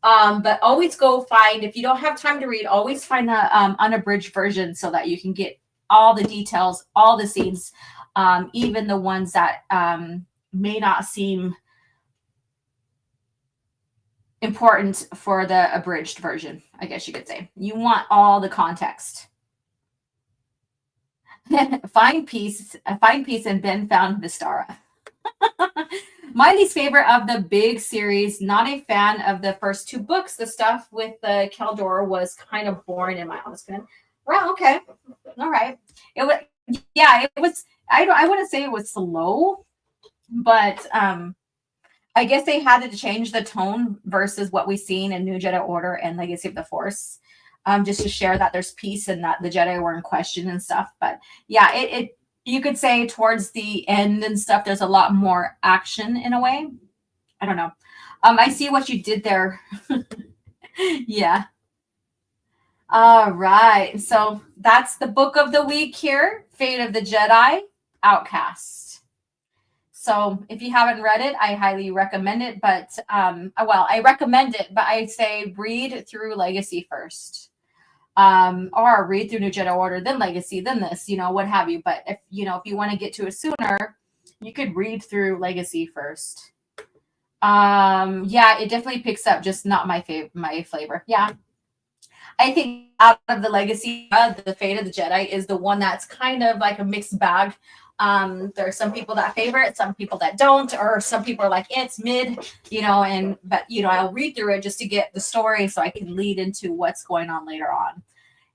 Speaker 5: But always go find, if you don't have time to read, always find the unabridged version so that you can get all the details, all the scenes, even the ones that may not seem important for the abridged version, I guess you could say. You want all the context. Find peace, and Ben found Vistara. My least favorite of the big series, not a fan of the first two books. The stuff with the Keldor was kind of boring in my honest opinion. Well, okay. All right. It was, I wouldn't say it was slow, but I guess they had to change the tone versus what we've seen in New Jedi Order and Legacy of the Force, just to share that there's peace and that the Jedi were in question and stuff. But yeah, it you could say towards the end and stuff, there's a lot more action in a way. I don't know. I see what you did there. Yeah. All right. So that's the book of the week here. Fate of the Jedi, Outcast. So if you haven't read it, I highly recommend it. But, I recommend it, but I say read through Legacy first. Or read through New Jedi Order, then Legacy, then this, what have you. But if you want to get to it sooner, you could read through Legacy first. Yeah, it definitely picks up, just not my flavor. Yeah. I think out of the Legacy, the Fate of the Jedi is the one that's kind of like a mixed bag. There are some people that favor it, some people that don't, or some people are like, it's mid, but I'll read through it just to get the story so I can lead into what's going on later on.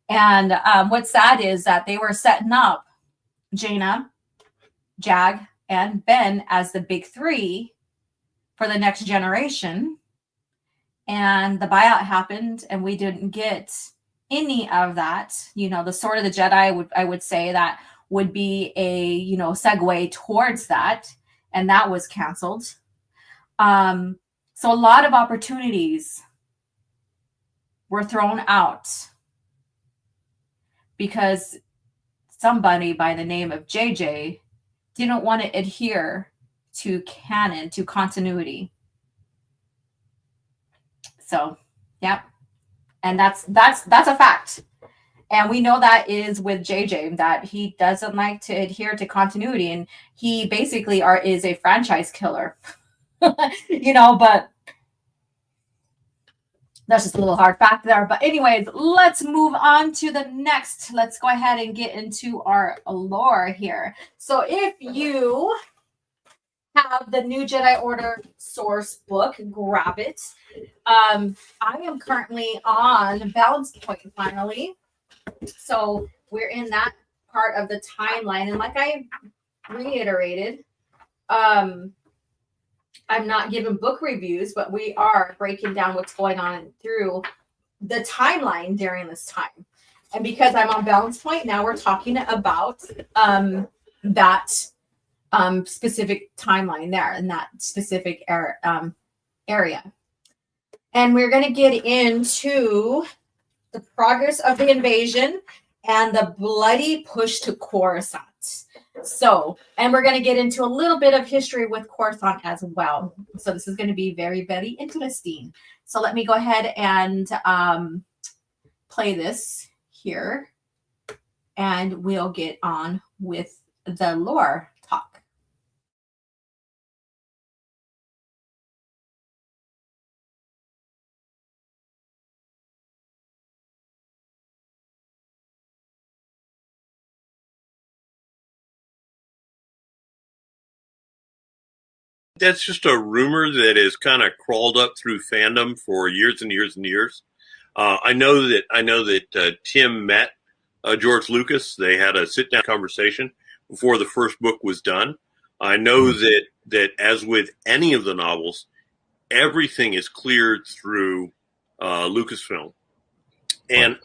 Speaker 5: And what's sad is that they were setting up Jaina, Jag, and Ben as the big three for the next generation. And the buyout happened, and we didn't get any of that. The Sword of the Jedi, I would say that would be a, segue towards that. And that was canceled. So a lot of opportunities were thrown out because somebody by the name of JJ didn't want to adhere to canon, to continuity. So, yeah. And that's a fact. And we know that is with JJ, that he doesn't like to adhere to continuity, and he basically is a franchise killer. But that's just a little hard fact there. But anyways, let's move on to the next. Let's go ahead and get into our lore here. So if you have the new Jedi Order source book, grab it. I am currently on Balance Point finally. So we're in that part of the timeline. And like I reiterated, I'm not giving book reviews, but we are breaking down what's going on through the timeline during this time. And because I'm on Balance Point, now we're talking about that specific timeline there in that specific area. And we're going to get into the progress of the invasion and the bloody push to Coruscant. So, and we're going to get into a little bit of history with Coruscant as well. So this is going to be very, very interesting. So let me go ahead and play this here, and we'll get on with the lore talk.
Speaker 3: That's just a rumor that has kind of crawled up through fandom for years and years and years. I know that Tim met George Lucas. They had a sit-down conversation before the first book was done. I know that as with any of the novels, everything is cleared through Lucasfilm, and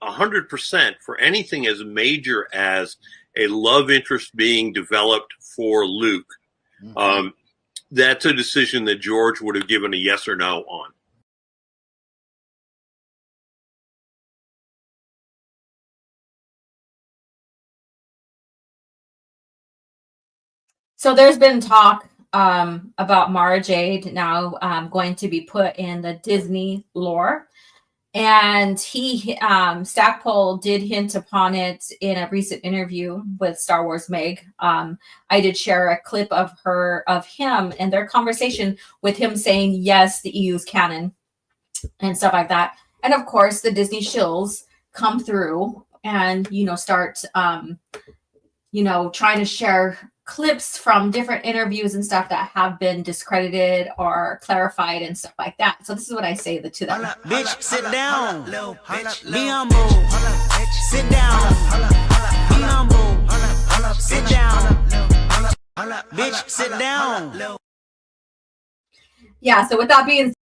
Speaker 3: 100% for anything as major as a love interest being developed for Luke. That's a decision that George would have given a yes or no on.
Speaker 5: So there's been talk about Mara Jade now going to be put in the Disney lore. And Stackpole did hint upon it in a recent interview with Star Wars Meg. I did share a clip of him and their conversation with him saying, yes, the EU's canon and stuff like that. And of course, the Disney shills come through and, start, trying to share clips from different interviews and stuff that have been discredited or clarified and stuff like that. So this is what I say to them.
Speaker 10: Bitch, sit down. Be humble. Sit down. Be humble. Sit down. Bitch, sit down.
Speaker 5: Yeah, so with that being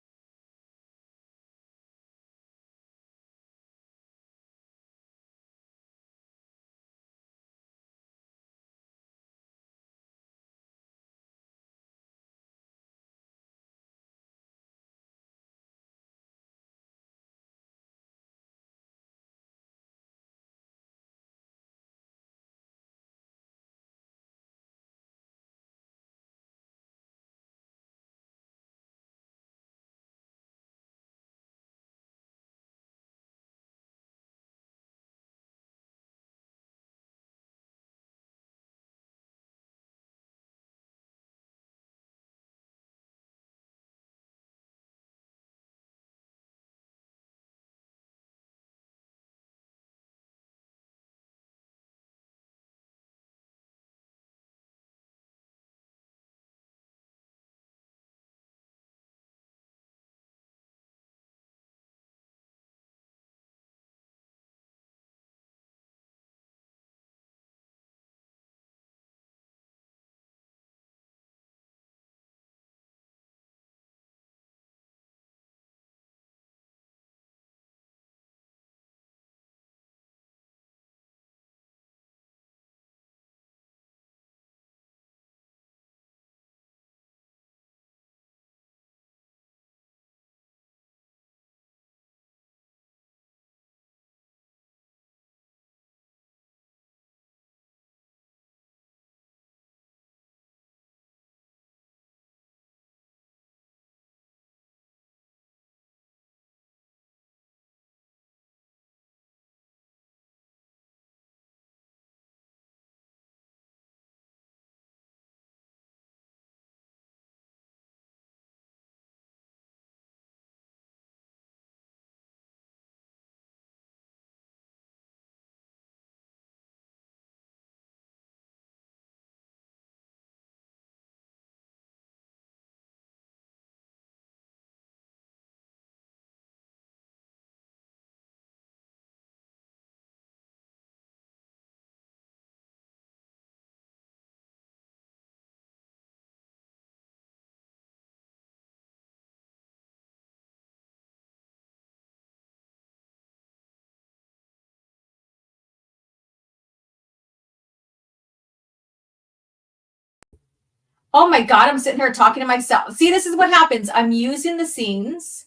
Speaker 5: Oh my God, I'm sitting here talking to myself. See, this is what happens. I'm using the scenes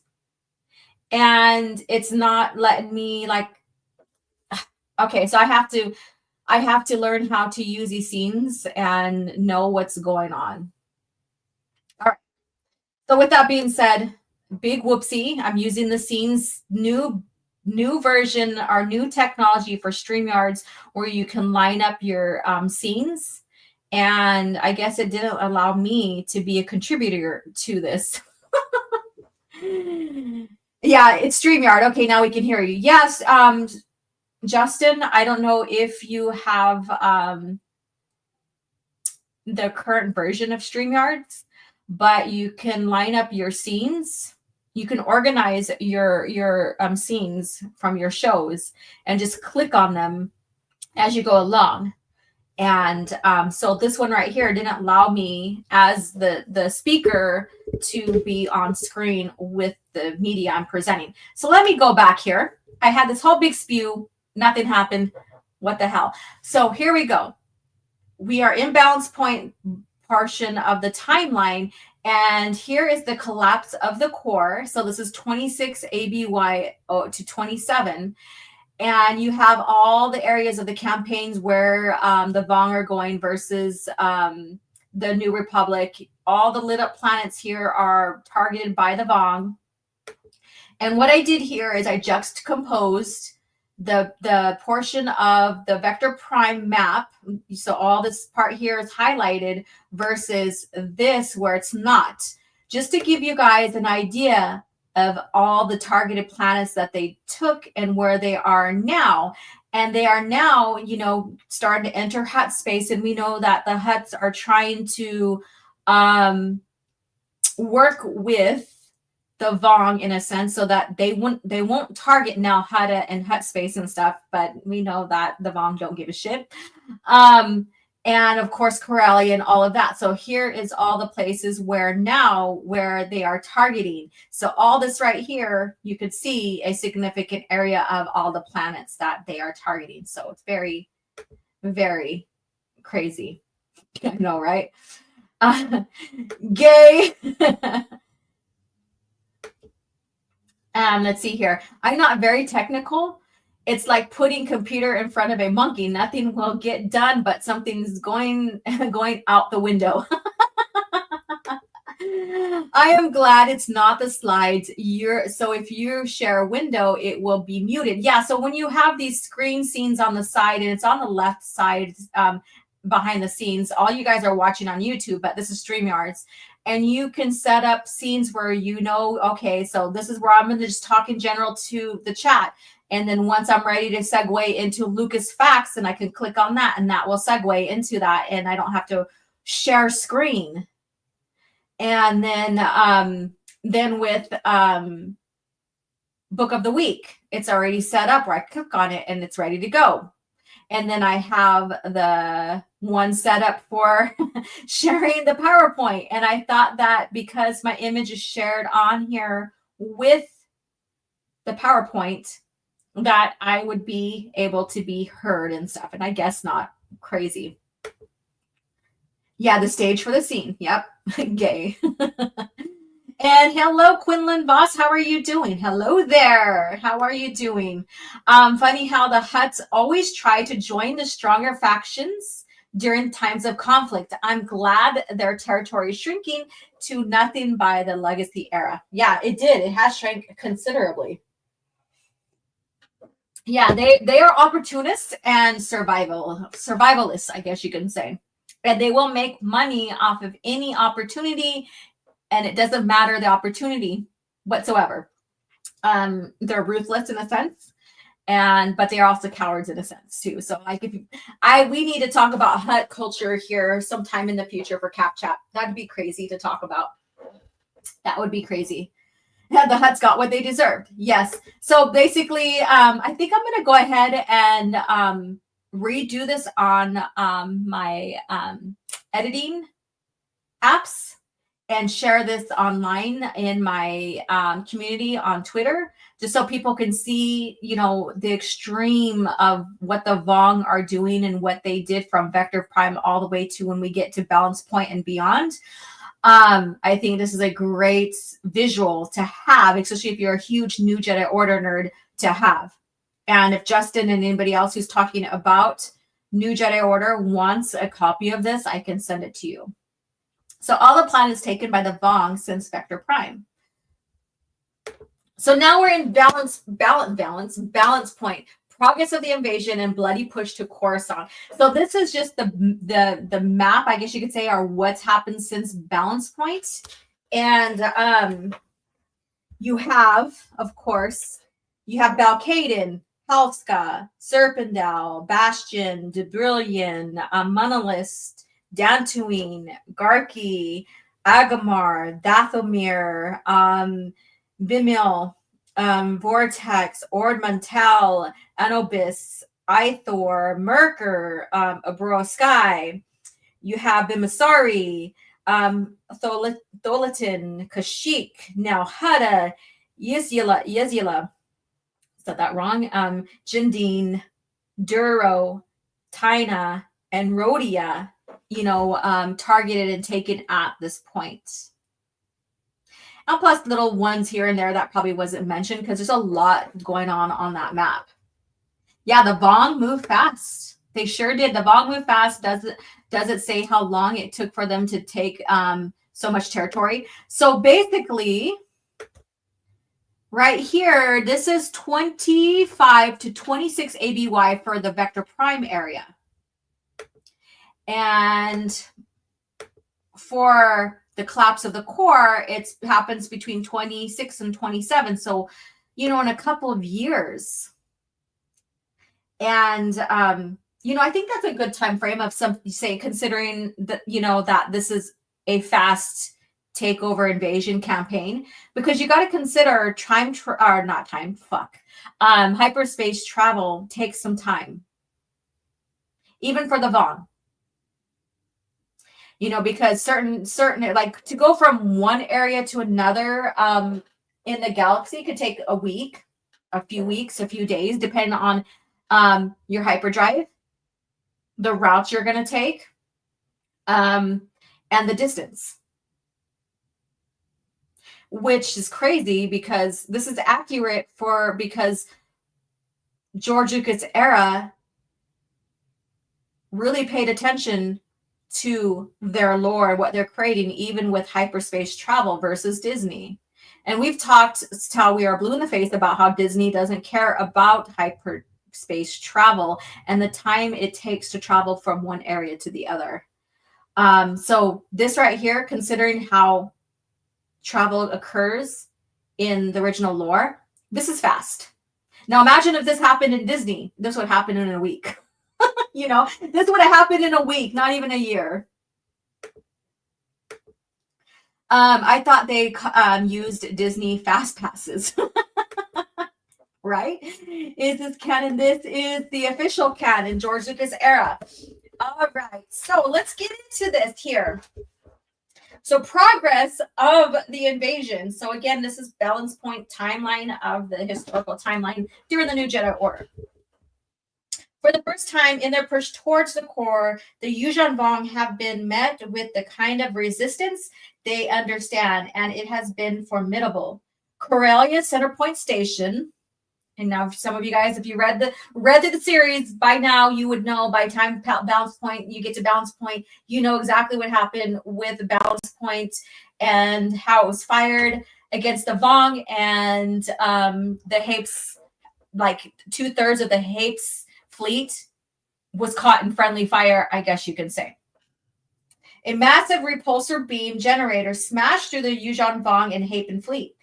Speaker 5: and it's not letting me like, okay, so I have to learn how to use these scenes and know what's going on. All right. So with that being said, big whoopsie. I'm using the scenes new version, our new technology for StreamYards where you can line up your scenes. And I guess it didn't allow me to be a contributor to this. Yeah, it's StreamYard. Okay, now we can hear you. Yes, Justin, I don't know if you have the current version of StreamYards, but you can line up your scenes. You can organize your scenes from your shows and just click on them as you go along. And so this one right here didn't allow me as the speaker to be on screen with the media I'm presenting. So let me go back here. I had this whole big spew. Nothing happened. What the hell? So here we go. We are in balance point portion of the timeline. And here is the collapse of the core. So this is 26 ABY to 27. And you have all the areas of the campaigns where the Vong are going versus the New Republic. All the lit up planets here are targeted by the Vong. And what I did here is I juxtaposed the portion of the Vector Prime map. So all this part here is highlighted versus this where it's not. Just to give you guys an idea of all the targeted planets that they took and where they are now. And they are now, you know, starting to enter Hutt space. And we know that the Hutts are trying to work with the Vong in a sense so that they won't target now Hutta and Hutt space and stuff. But we know that the Vong don't give a shit. And of course, Corellia and all of that. So here is all the places where they are targeting. So all this right here, you could see a significant area of all the planets that they are targeting. So it's very, very crazy. I know, right? Gay. Let's see here. I'm not very technical. It's like putting computer in front of a monkey. Nothing will get done, but something's going out the window. I am glad it's not the slides. So if you share a window, it will be muted. Yeah, so when you have these screen scenes on the side, and it's on the left side behind the scenes, all you guys are watching on YouTube, but this is StreamYards. And you can set up scenes where you know, okay, so this is where I'm going to just talk in general to the chat. And then once I'm ready to segue into Lucas Facts, and I can click on that and that will segue into that. And I don't have to share screen. And then with Book of the Week, it's already set up where I click on it and it's ready to go. And then I have the one set up for sharing the PowerPoint. And I thought that because my image is shared on here with the PowerPoint, that I would be able to be heard and stuff. And I guess not. Crazy. Yeah, the stage for the scene. Yep. Gay. And hello, Quinlan Voss. How are you doing? Hello there. How are you doing? Funny how the Hutts always try to join the stronger factions during times of conflict. I'm glad their territory is shrinking to nothing by the legacy era. Yeah, it did. It has shrank considerably. Yeah, they are opportunists and survivalists, I guess you can say. And they will make money off of any opportunity, and it doesn't matter the opportunity whatsoever. They're ruthless in a sense, but they are also cowards in a sense too. So like we need to talk about Hutt culture here sometime in the future for CAF Chat. That'd be crazy to talk about. That would be crazy. Yeah, the Hutts got what they deserved. Yes. So basically, I think I'm going to go ahead and redo this on my editing apps. and share this online in my community on Twitter, just so people can see, you know, the extreme of what the Vong are doing and what they did from Vector Prime all the way to when we get to Balance Point and beyond. I think this is a great visual to have, especially if you're a huge new Jedi Order nerd to have. And if Justin and anybody else who's talking about New Jedi Order wants a copy of this, I can send it to you. So all the planets taken by the Vong since Vector Prime. So now we're in balance point. Progress of the invasion and bloody push to Coruscant. So this is just the map, I guess you could say, or what's happened since Balance Point. And you have, of course, you have Balkaden, Halska, Serpendal, Bastion, Debrillion, Monolith, Dantooine, Garki, Agamar, Dathomir, Vimil, Vortex, Ord Mantell, Anubis, Ithor, Merkur, Abro Sky. You have Bimasari, Tholitin, Kashyyyk, Nalhada, Yezila, said that wrong, Jindine, Duro, Taina, and Rhodia, you know, targeted and taken at this point. And plus little ones here and there that probably wasn't mentioned because there's a lot going on that map. Yeah, the Vong moved fast. They sure did. The Vong moved fast. Does it say how long it took for them to take so much territory? So basically, right here, this is 25 to 26 ABY for the Vector Prime area. And for the collapse of the core, it happens between 26 and 27. So, you know, in a couple of years. And, you know, I think that's a good time frame of some, say, considering that, you know, that this is a fast takeover invasion campaign, because you got to consider hyperspace travel takes some time, even for the Vong. You know, because certain like to go from one area to another in the galaxy could take a week, a few weeks, a few days, depending on your hyperdrive, the route you're going to take, and the distance. Which is crazy because this is accurate because George Lucas era really paid attention to their lore, what they're creating, even with hyperspace travel versus Disney. And we've talked how we are blue in the face about how Disney doesn't care about hyperspace travel and the time it takes to travel from one area to the other. So this right here, considering how travel occurs in the original lore, this is fast. Now imagine if this happened in Disney, this would happen in a week. You know, this would have happened in a week, not even a year. I thought they used Disney fast passes. Right? Is this canon? This is the official canon, George Lucas era. All right, so let's get into this here. So progress of the invasion. So again, this is Balance Point timeline of the historical timeline during the New Jedi Order. For the first time in their push towards the core, the Yuuzhan Vong have been met with the kind of resistance they understand, and it has been formidable. Corellia Center Point Station, and now for some of you guys, if you read the series, by now you would know by time Balance Point, you get to Balance Point, you know exactly what happened with Balance Point and how it was fired against the Vong, and the Hapes, like 2/3 of the Hapes fleet was caught in friendly fire, I guess you can say. A massive repulsor beam generator smashed through the Yuuzhan Vong and Hapen fleet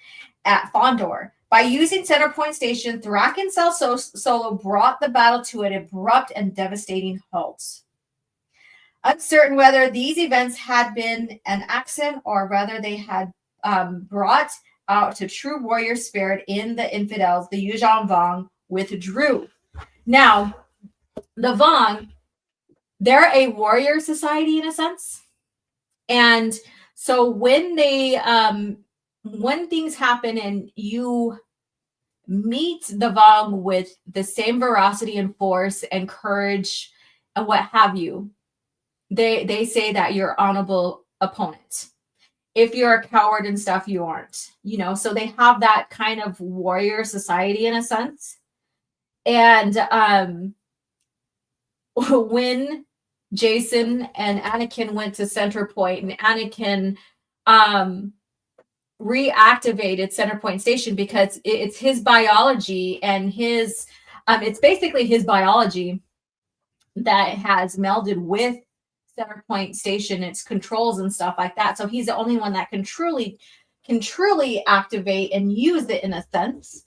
Speaker 5: at Fondor. By using Center Point Station, Thraken Cell Solo brought the battle to an abrupt and devastating halt. Uncertain whether these events had been an accident or whether they had brought out a true warrior spirit in the infidels, the Yuuzhan Vong withdrew. Now, the Vong, they're a warrior society in a sense. And So when when things happen and you meet the Vong with the same veracity and force and courage and what have you, they say that you're honorable opponent. If you're a coward and stuff, you aren't, so they have that kind of warrior society in a sense. And when Jason and Anakin went to Center Point, and Anakin reactivated Center Point Station because it's his biology and his it's basically his biology that has melded with Center Point Station, its controls and stuff like that. So he's the only one that can truly activate and use it in a sense,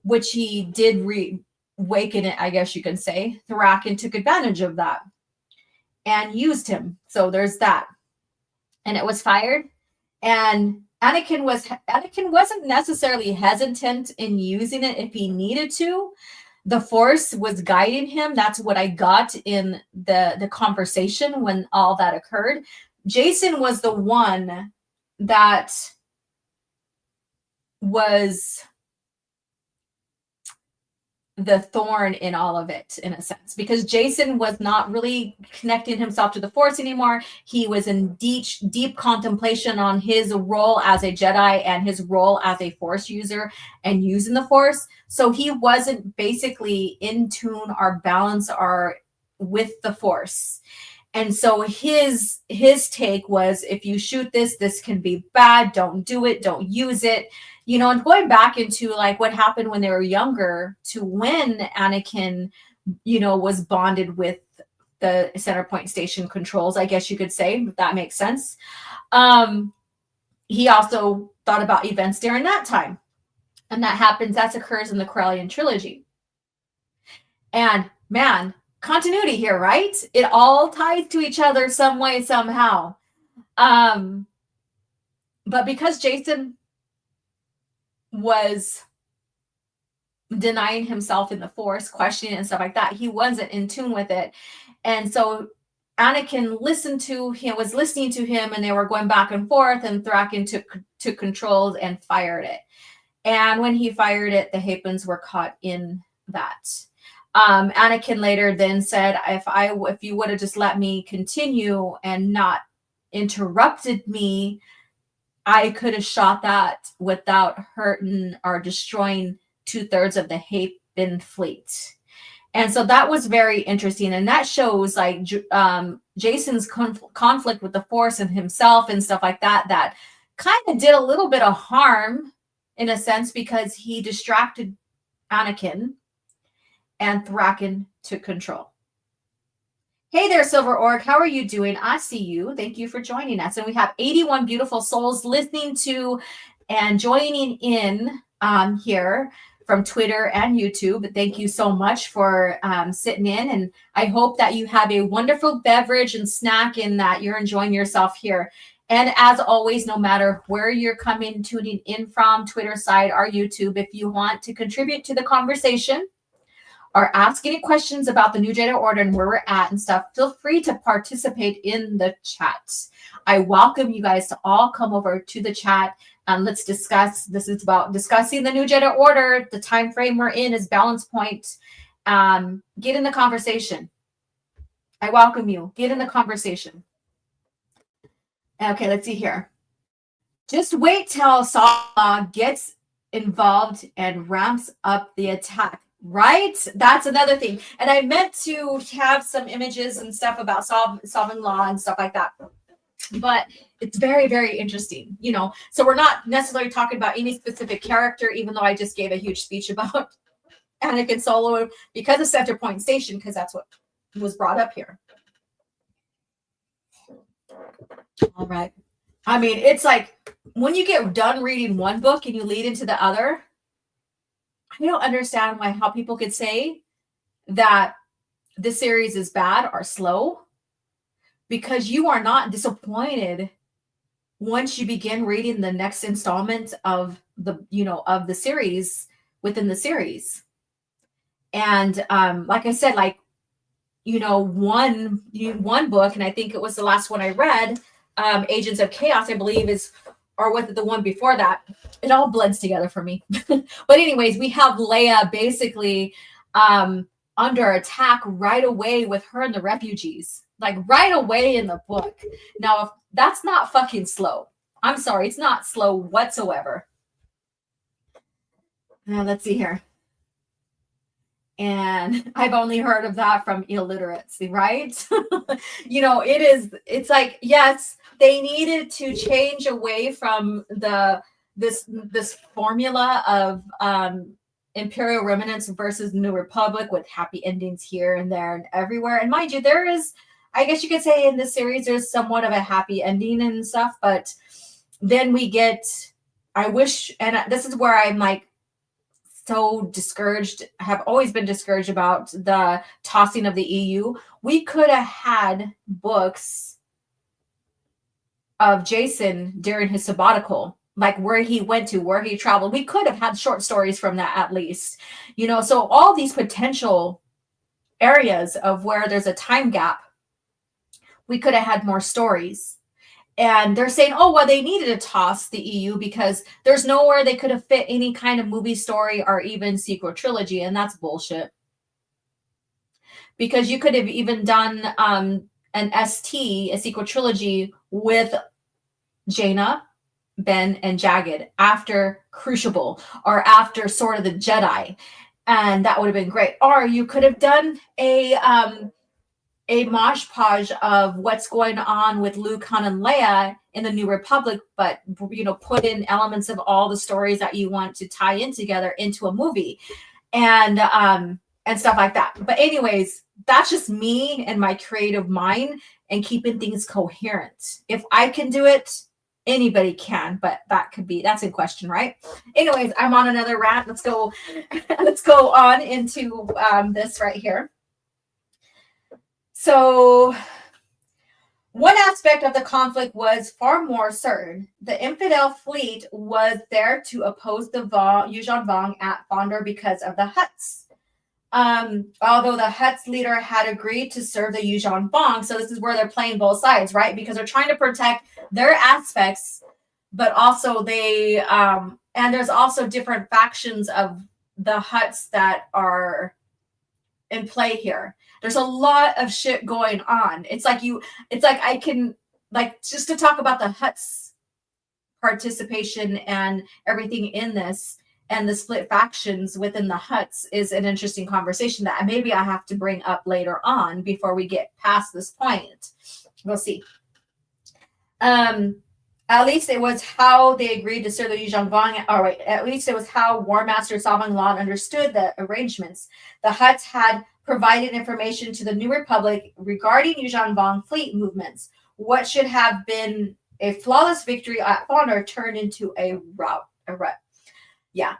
Speaker 5: which he did waken it, I guess you can say. Thraken took advantage of that and used him. So there's that. And it was fired. And Anakin wasn't necessarily hesitant in using it if he needed to. The Force was guiding him. That's what I got in the conversation when all that occurred. Jason was the one that was the thorn in all of it, in a sense, because Jason was not really connecting himself to the Force anymore. He was in deep contemplation on his role as a Jedi and his role as a Force user and using the Force. So he wasn't basically in tune or balance or with the Force. And so his take was, if you shoot this can be bad. Don't do it. Don't use it. And going back into like what happened when they were younger to when Anakin, was bonded with the Center Point Station controls, I guess you could say, if that makes sense. He also thought about events during that time. And that occurs in the Corellian trilogy. And man, continuity here, right? It all ties to each other some way, somehow. But because Jason was denying himself in the Force, questioning it and stuff like that, he wasn't in tune with it. And so Anakin was listening to him, and they were going back and forth, and Thraken took controls and fired it. And when he fired it, the Hapans were caught in that. Anakin later then said, if you would have just let me continue and not interrupted me, I could have shot that without hurting or destroying 2/3 of the Hapan fleet. And so that was very interesting. And that shows like Jason's conflict with the Force and himself and stuff like that kind of did a little bit of harm in a sense, because he distracted Anakin and Thraken took control. Hey there, Silver Orc. How are you doing? I see you. Thank you for joining us. And we have 81 beautiful souls listening to and joining in here from Twitter and YouTube. Thank you so much for sitting in. And I hope that you have a wonderful beverage and snack and that you're enjoying yourself here. And as always, no matter where you're tuning in from, Twitter side or YouTube, if you want to contribute to the conversation or ask any questions about the new Jedi Order and where we're at and stuff, feel free to participate in the chat. I welcome you guys to all come over to the chat and let's discuss. This is about discussing the new Jedi Order. The time frame we're in is balance point. Get in the conversation. I welcome you. Get in the conversation. Okay, let's see here. Just wait till Saw gets involved and ramps up the attack. Right? That's another thing. And I meant to have some images and stuff about solving law and stuff like that. But it's very, very interesting, So we're not necessarily talking about any specific character, even though I just gave a huge speech about Anakin Solo because of Center Point Station, because that's what was brought up here. All right. I mean, it's like when you get done reading one book and you lead into the other, I don't understand how people could say that the series is bad or slow, because you are not disappointed once you begin reading the next installment of the series within the series. And like I said, one book, and I think it was the last one I read, Agents of Chaos, I believe, or with the one before that. It all blends together for me. But anyways, we have Leia basically under attack right away with her and the refugees, like right away in the book. Now, if that's not fucking slow. I'm sorry, it's not slow whatsoever. Now, let's see here. And I've only heard of that from illiteracy, right? It's like, yes, they needed to change away from this formula of Imperial remnants versus New Republic with happy endings here and there and everywhere. And mind you, there is, I guess you could say in this series, there's somewhat of a happy ending and stuff, but then we get, I wish, and this is where I'm like, so discouraged, have always been discouraged about the tossing of the EU. We could have had books of Jason during his sabbatical, like where he went to, where he traveled. We could have had short stories from that at least, so all these potential areas of where there's a time gap, we could have had more stories. And they're saying, oh, well, they needed to toss the EU because there's nowhere they could have fit any kind of movie story or even sequel trilogy. And that's bullshit. Because you could have even done an ST, a sequel trilogy with Jaina, Ben, and Jagged after Crucible or after Sword of the Jedi. And that would have been great. Or you could have done a mosh podge of what's going on with Luke, Han, and Leia in the New Republic, but put in elements of all the stories that you want to tie in together into a movie, and stuff like that. But anyways, that's just me and my creative mind and keeping things coherent. If I can do it, anybody can, but that's in question, right? Anyways, I'm on another rant. Let's go on into this right here. So one aspect of the conflict was far more certain. The infidel fleet was there to oppose the Yuuzhan Vong at Fondor because of the Hutts. Although the Hutts leader had agreed to serve the Yuuzhan Vong, so this is where they're playing both sides, right? Because they're trying to protect their aspects, but also they and there's also different factions of the Hutts that are in play here. There's a lot of shit going on. It's like I can, like, just to talk about the Hutts participation and everything in this and the split factions within the Hutts is an interesting conversation that maybe I have to bring up later on before we get past this point. We'll see. At least it was how they agreed to serve the Yuuzhan Vong. All right. At least it was how War Master Salvang Lan understood the arrangements. The Hutts had provided information to the New Republic regarding Yuuzhan Vong fleet movements. What should have been a flawless victory at Fondor turned into a rut. Yeah.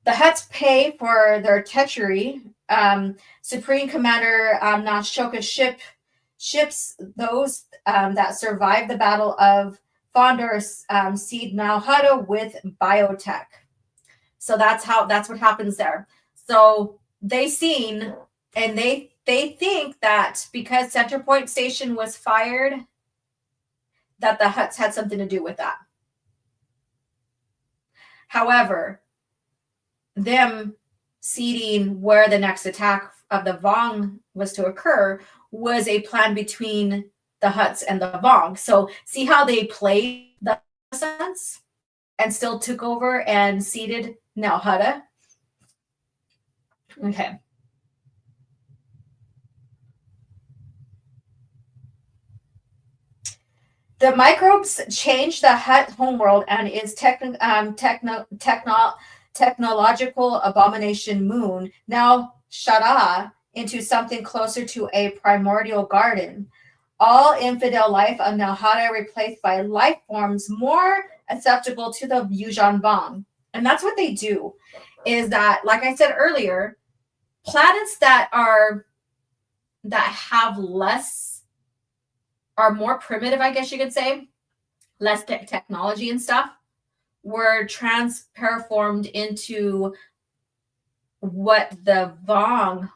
Speaker 5: The Hutts pay for their treachery. Supreme Commander Nashoka's ships, those that survived the Battle of Fondor, seed Nalhutta with biotech. So that's what happens there. So they seen and they think that because Center Point Station was fired, that the Hutts had something to do with that. However, them seeding where the next attack of the Vong was to occur was a plan between the Hutts and the Vong. So see how they played the sense and still took over and seeded Nalhutta. Okay. The microbes changed the Hutt homeworld and its technological abomination moon, now Shada, into something closer to a primordial garden. All infidel life of Nalhutta replaced by life forms more acceptable to the Yuuzhan Vong. And that's what they do, is that, like I said earlier, planets that have less, are more primitive, I guess you could say, less technology and stuff, were transparaformed into what the Vong,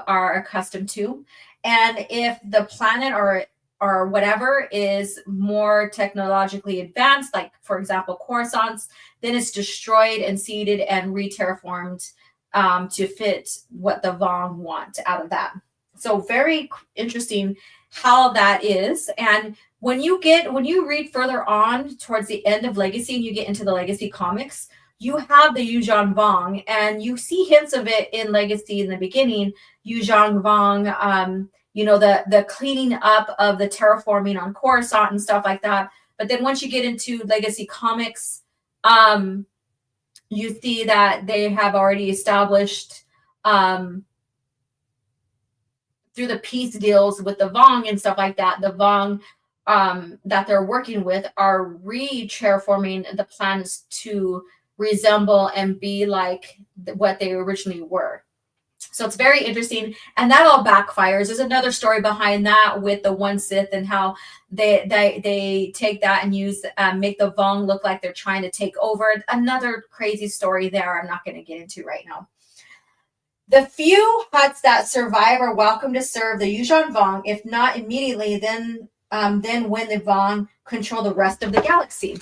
Speaker 5: are accustomed to. And if the planet or whatever is more technologically advanced, like for example Coruscant's, then it's destroyed and seeded and re-terraformed to fit what the Vong want out of that. So very interesting how that is. And when you read further on towards the end of Legacy and you get into the Legacy comics, you have the Yuuzhan Vong, and you see hints of it in Legacy in the beginning. Yuuzhan Vong, you know, the cleaning up of the terraforming on Coruscant and stuff like that. But then once you get into Legacy comics, you see that they have already established through the peace deals with the Vong and stuff like that, the Vong that they're working with are re-terraforming the planets to resemble and be like what they originally were. So it's very interesting, and that all backfires. There's another story behind that with the One Sith and how they take that and use make the Vong look like they're trying to take over. Another crazy story there I'm not going to get into right now. The few huts that survive are welcome to serve the Yuuzhan Vong. If not immediately, then when the Vong control the rest of the galaxy.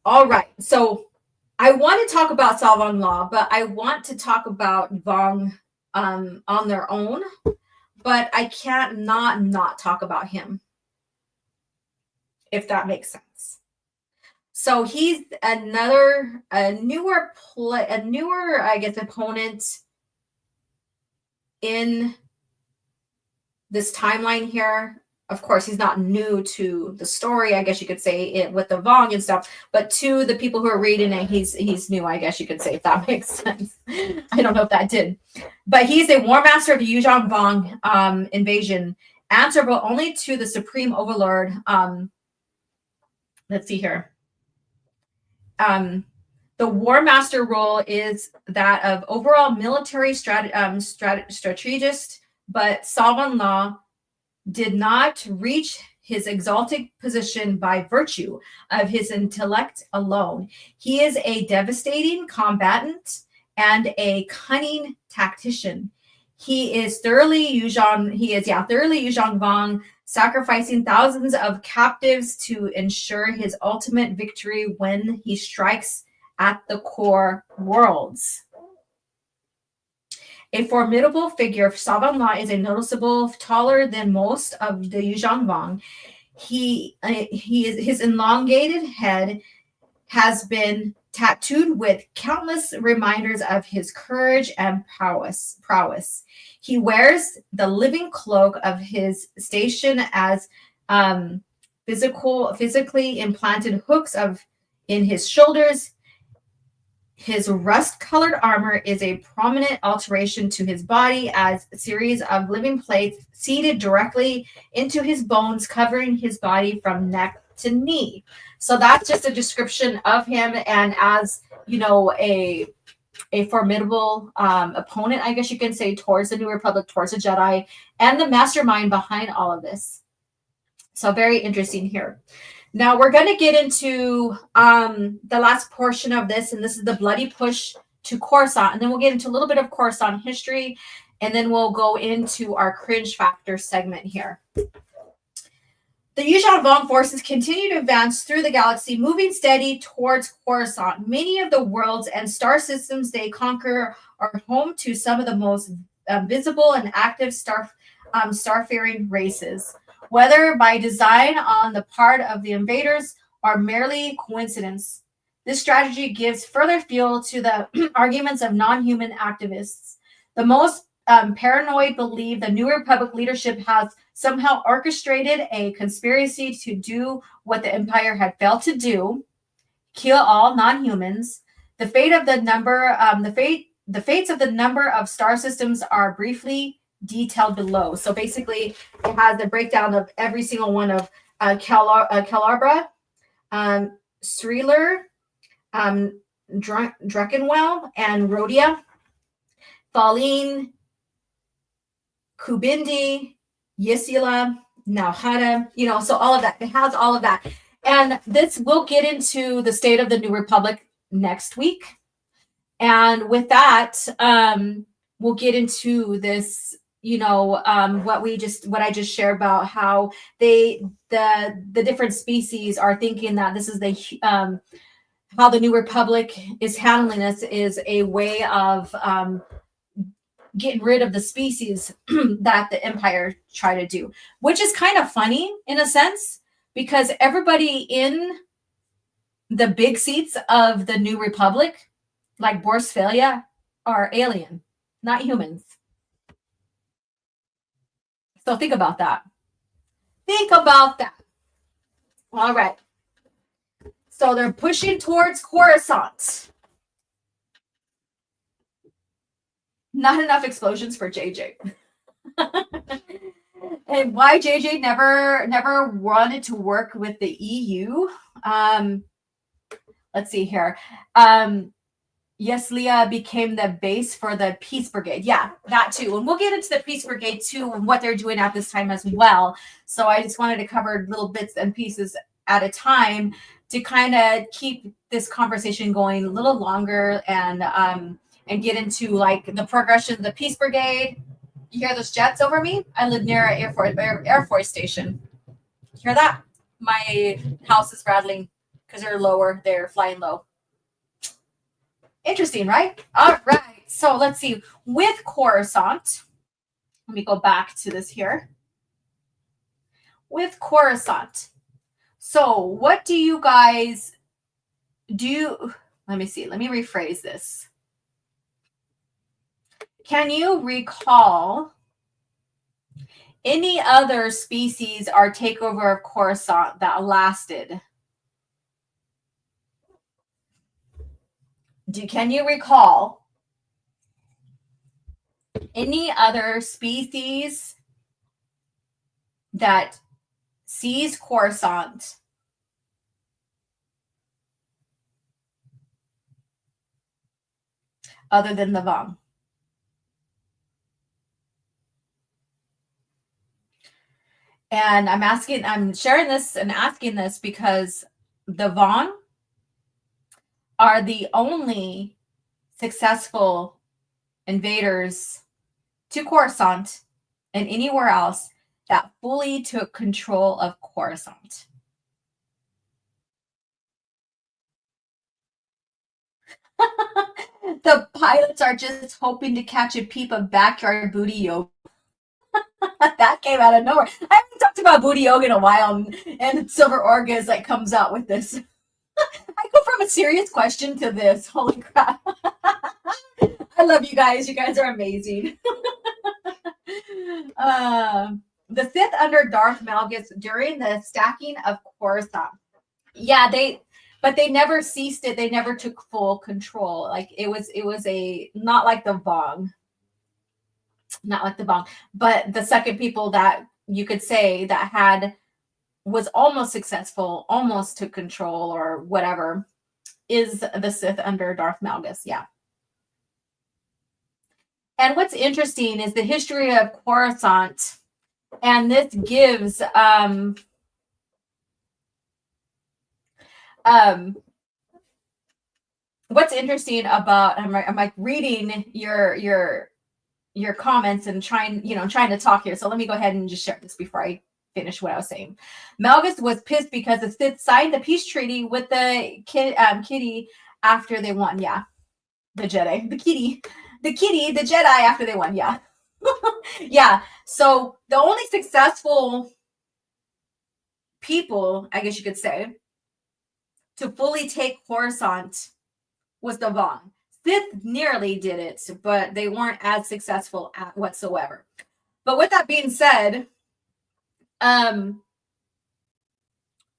Speaker 5: All right, so I want to talk about Salvon Law, but I want to talk about Vong on their own, but I can't not talk about him, if that makes sense. So he's a newer, I guess, opponent in this timeline here. Of course, he's not new to the story, I guess you could say, it with the Vong and stuff. But to the people who are reading it, he's new, I guess you could say, if that makes sense. I don't know if that did. But he's a War Master of the Yuuzhan Vong invasion, answerable only to the Supreme Overlord. Let's see here. The War Master role is that of overall military strategist, but Salvon Law did not reach his exalted position by virtue of his intellect alone. He is a devastating combatant and a cunning tactician. He is thoroughly Yuuzhan Vong, sacrificing thousands of captives to ensure his ultimate victory when he strikes at the core worlds. A formidable figure, Salvon Law is a noticeable taller than most of the Yuuzhan Vong. His elongated head has been tattooed with countless reminders of his courage and prowess. He wears the living cloak of his station as physically implanted hooks in his shoulders. His rust-colored armor is a prominent alteration to his body as a series of living plates seated directly into his bones, covering his body from neck to knee. So that's just a description of him, and as you know, a formidable opponent, I guess you can say, towards the New Republic, towards the Jedi, and the mastermind behind all of this. So very interesting here. Now we're going to get into the last portion of this, and this is the bloody push to Coruscant, and then we'll get into a little bit of Coruscant history, and then we'll go into our cringe factor segment here. The Yuuzhan Vong forces continue to advance through the galaxy, moving steady towards Coruscant. Many of the worlds and star systems they conquer are home to some of the most visible and active starfaring races. Whether by design on the part of the invaders or merely coincidence, this strategy gives further fuel to the arguments of non-human activists. The most paranoid believe the New Republic leadership has somehow orchestrated a conspiracy to do what the Empire had failed to do: kill all non-humans. The fates of the number of star systems are briefly detailed below. So basically, it has a breakdown of every single one of Calabra, Streeler, Dreckenwell, and Rhodia, Thaleen, Kubindi, Yisila, Nalhada, so all of that. It has all of that. And this will get into the state of the New Republic next week. And with that, we'll get into this what I just shared about how the different species are thinking that this is how the New Republic is handling this is a way of getting rid of the species that the Empire try to do, which is kind of funny in a sense, because everybody in the big seats of the New Republic, like Borsfelia, are alien, not humans. So think about that. Think about that. All right. So they're pushing towards Coruscant. Not enough explosions for JJ. And why JJ never wanted to work with the EU? Let's see here. Yeslia became the base for the Peace Brigade. Yeah, that too. And we'll get into the Peace Brigade too and what they're doing at this time as well. So I just wanted to cover little bits and pieces at a time to kind of keep this conversation going a little longer and get into like the progression of the Peace Brigade. You hear those jets over me? I live near an Air Force station. Hear that? My house is rattling because they're lower. They're flying low. Interesting, right? All right. So let's see. With Coruscant, let me go back to this here. With Coruscant. So what do you guys do? Let me see. Let me rephrase this. Can you recall any other species or takeover of Coruscant that lasted? Can you recall any other species that seized Coruscant other than the Vong? And I'm sharing this and asking this because the Vong are the only successful invaders to Coruscant and anywhere else that fully took control of Coruscant. The pilots are just hoping to catch a peep of backyard booty yoga. That came out of nowhere. I haven't talked about booty yoga in a while, and Silver Orga like comes out with this. I go from a serious question to this. Holy crap. I love you guys. You guys are amazing. The Sith under Darth Malgus during the stacking of Coruscant. Yeah, they never ceased it. They never took full control. Like it was not like the Vong. Not like the Vong. But the second people that you could say that was almost successful, almost took control or whatever, is the Sith under Darth Malgus. Yeah. And what's interesting is the history of Coruscant, and this gives what's interesting about I'm like reading your comments and trying to talk here. So let me go ahead and just share this before I finish what I was saying. Malgus was pissed because the Sith signed the peace treaty with the kitty after they won. Yeah, the Jedi, the Jedi after they won. Yeah, yeah. So the only successful people, I guess you could say, to fully take Coruscant was the Vong. Sith nearly did it, but they weren't as successful at whatsoever. But with that being said,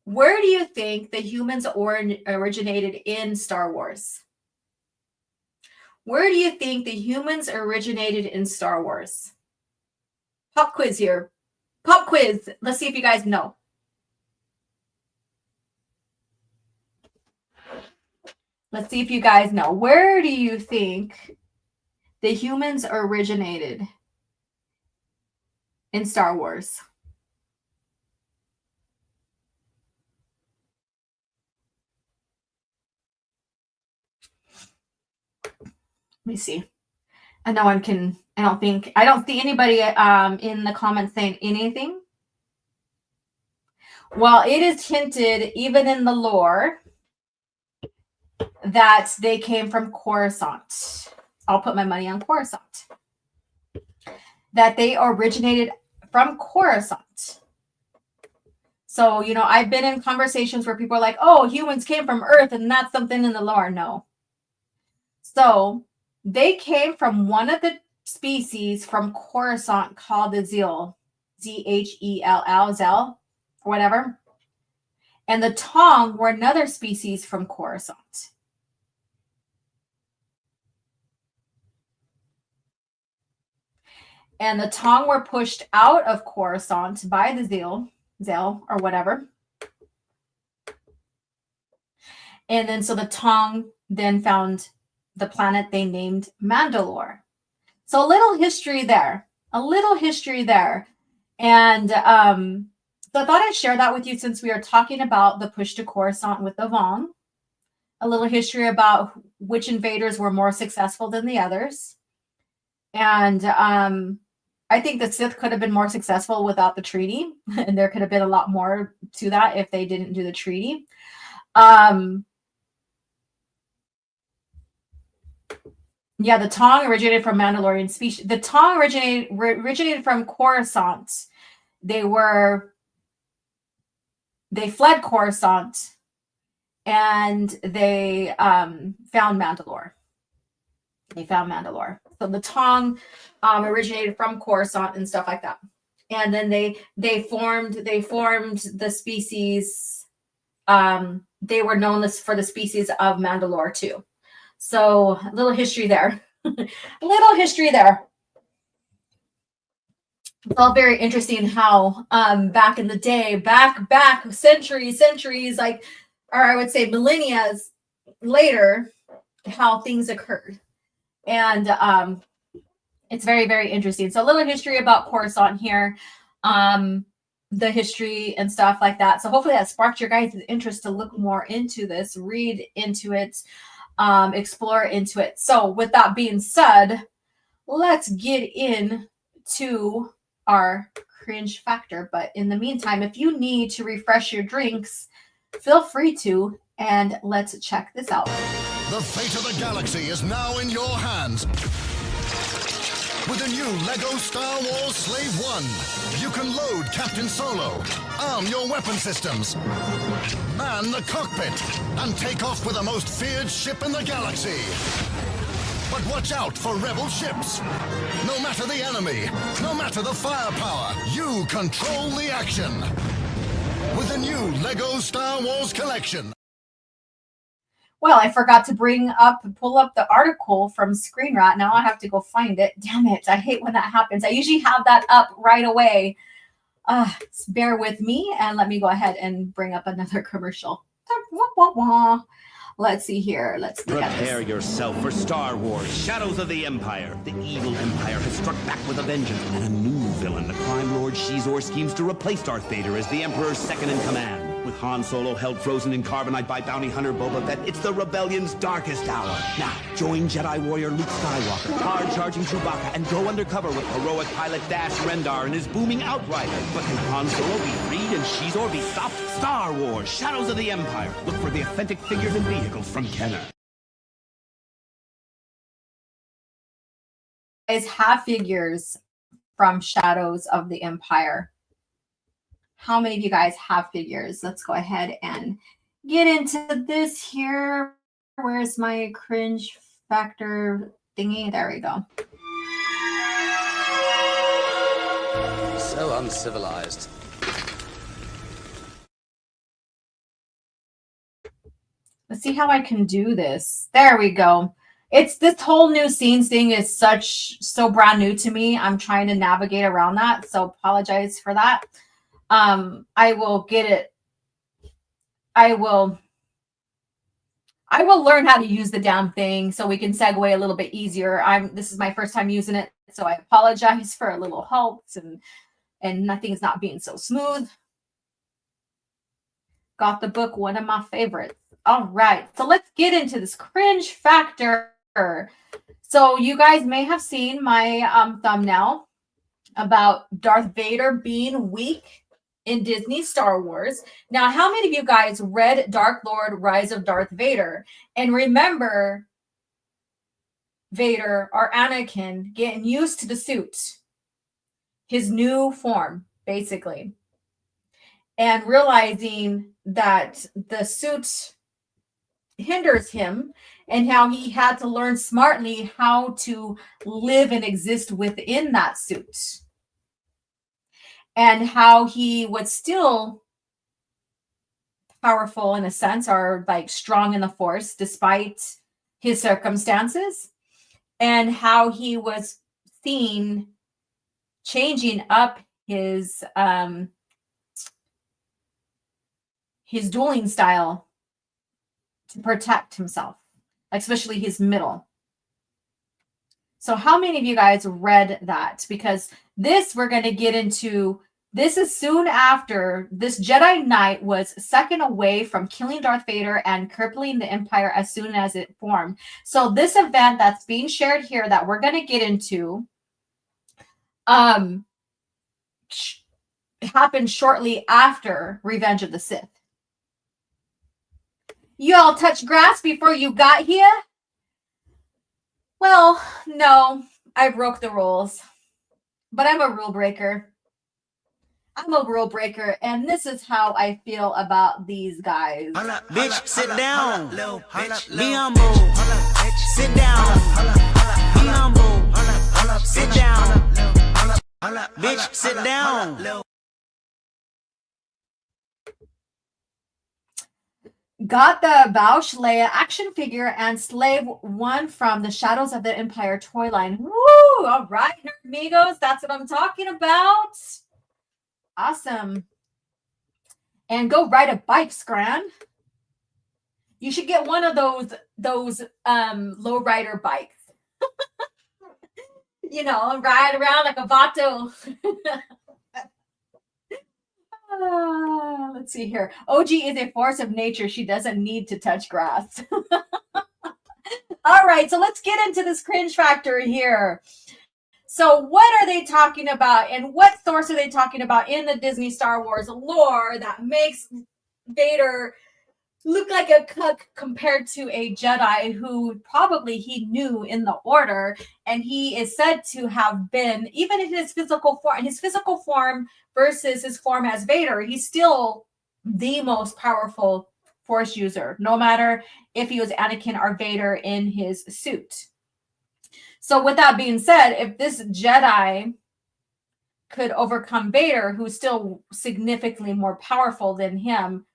Speaker 5: where do you think the humans originated in Star Wars? Where do you think the humans originated in Star Wars? Pop quiz here. Pop quiz. Let's see if you guys know. Let's see if you guys know. Where do you think the humans originated in Star Wars? Let me see. And no one can, I don't see anybody in the comments saying anything. Well, it is hinted even in the lore that they came from Coruscant. I'll put my money on Coruscant. That they originated from Coruscant. So, you know, I've been in conversations where people are like, oh, humans came from Earth and that's something in the lore. No. So they came from one of the species from Coruscant called the Zell, Z-H-E-L-L, Zell, or whatever. And the Tong were another species from Coruscant. And the Tong were pushed out of Coruscant by the Zell or whatever. And then so the Tong then found the planet they named Mandalore. So a little history there. And so I thought I'd share that with you since we are talking about the push to Coruscant with the Vong. A little history about which invaders were more successful than the others. And I think the Sith could have been more successful without the treaty. And there could have been a lot more to that if they didn't do the treaty. Yeah, the Tong originated from Mandalorian species. The Tong originated from Coruscant. They fled Coruscant and they found Mandalore. So the Tong originated from Coruscant and stuff like that. And then they formed the species. They were known for the species of Mandalore too. So a little history there. It's all very interesting how back in the day, back centuries, like, or I would say millennia later, how things occurred. And it's very, very interesting. So a little history about Coruscant here, the history and stuff like that. So hopefully that sparked your guys' interest to look more into this, read into it, explore into it. So with that being said, let's get into our cringe factor. But in the meantime, if you need to refresh your drinks, feel free to, and let's check this out.
Speaker 11: The fate of the galaxy is now in your hands. With the new LEGO Star Wars Slave 1, you can load Captain Solo, arm your weapon systems, man the cockpit, and take off with the most feared ship in the galaxy. But watch out for rebel ships. No matter the enemy, no matter the firepower, you control the action. With the new LEGO Star Wars collection.
Speaker 5: Well, I forgot to pull up the article from Screen Rat. Now I have to go find it. Damn it. I hate when that happens. I usually have that up right away. Bear with me and let me go ahead and bring up another commercial. Let's see here. Let's look at this.
Speaker 12: Prepare yourself for Star Wars, Shadows of the Empire. The evil Empire has struck back with a vengeance, and a new villain, the crime lord Shizor, schemes to replace Darth Vader as the Emperor's second-in-command. With Han Solo held frozen in carbonite by bounty hunter Boba Fett, it's the rebellion's darkest hour. Now, join Jedi warrior Luke Skywalker, hard-charging Chewbacca, and go undercover with heroic pilot Dash Rendar and his booming Outrider. But can Han Solo be freed and Shizor be stopped? Star Wars, Shadows of the Empire. Look for the authentic figures and vehicles from Kenner.
Speaker 5: Guys have figures from Shadows of the Empire. How many of you guys have figures? Let's go ahead and get into this here. Where's my cringe factor thingy? There we go.
Speaker 9: So uncivilized.
Speaker 5: Let's see how I can do this. There we go. It's this whole new scenes thing is so brand new to me. I'm trying to navigate around that. So apologize for that. I will get it. I will learn how to use the damn thing so we can segue a little bit easier. This is my first time using it, so I apologize for a little halts and nothing's not being so smooth. Got the book, one of my favorites. All right, so let's get into this cringe factor. So you guys may have seen my thumbnail about Darth Vader being weak in Disney Star Wars. Now, how many of you guys read Dark Lord Rise of Darth Vader and remember Vader or Anakin getting used to the suit, his new form, basically, and realizing that the suit hinders him and how he had to learn smartly how to live and exist within that suit, and how he was still powerful in a sense, or like strong in the force despite his circumstances, and how he was seen changing up his dueling style to protect himself, especially his middle. So how many of you guys read that? Because this we're going to get into. This is soon after this Jedi Knight was second away from killing Darth Vader and crippling the Empire as soon as it formed. So this event that's being shared here that we're going to get into happened shortly after Revenge of the Sith. You all touched grass before you got here? Well, no, I broke the rules. But I'm a rule breaker. I'm a rule breaker, and this is how I feel about these guys.
Speaker 10: Bitch, sit down. Be humble. Sit down. Be humble. Sit down. Bitch, sit down.
Speaker 5: Got the Bausch Leia action figure and Slave 1 from the Shadows of the Empire toy line. Woo! All right, amigos, that's what I'm talking about. Awesome. And go ride a bike, Scran. You should get one of those lowrider bikes. You know, ride around like a vato. Let's see here. OG is a force of nature. She doesn't need to touch grass. All right, so let's get into this cringe factor here. So what are they talking about, and what source are they talking about in the Disney Star Wars lore that makes Vader look like a cuck compared to a Jedi who probably he knew in the Order, and he is said to have been, even in his physical form versus his form as Vader, he's still the most powerful Force user, no matter if he was Anakin or Vader in his suit. So with that being said, if this Jedi could overcome Vader, who's still significantly more powerful than him,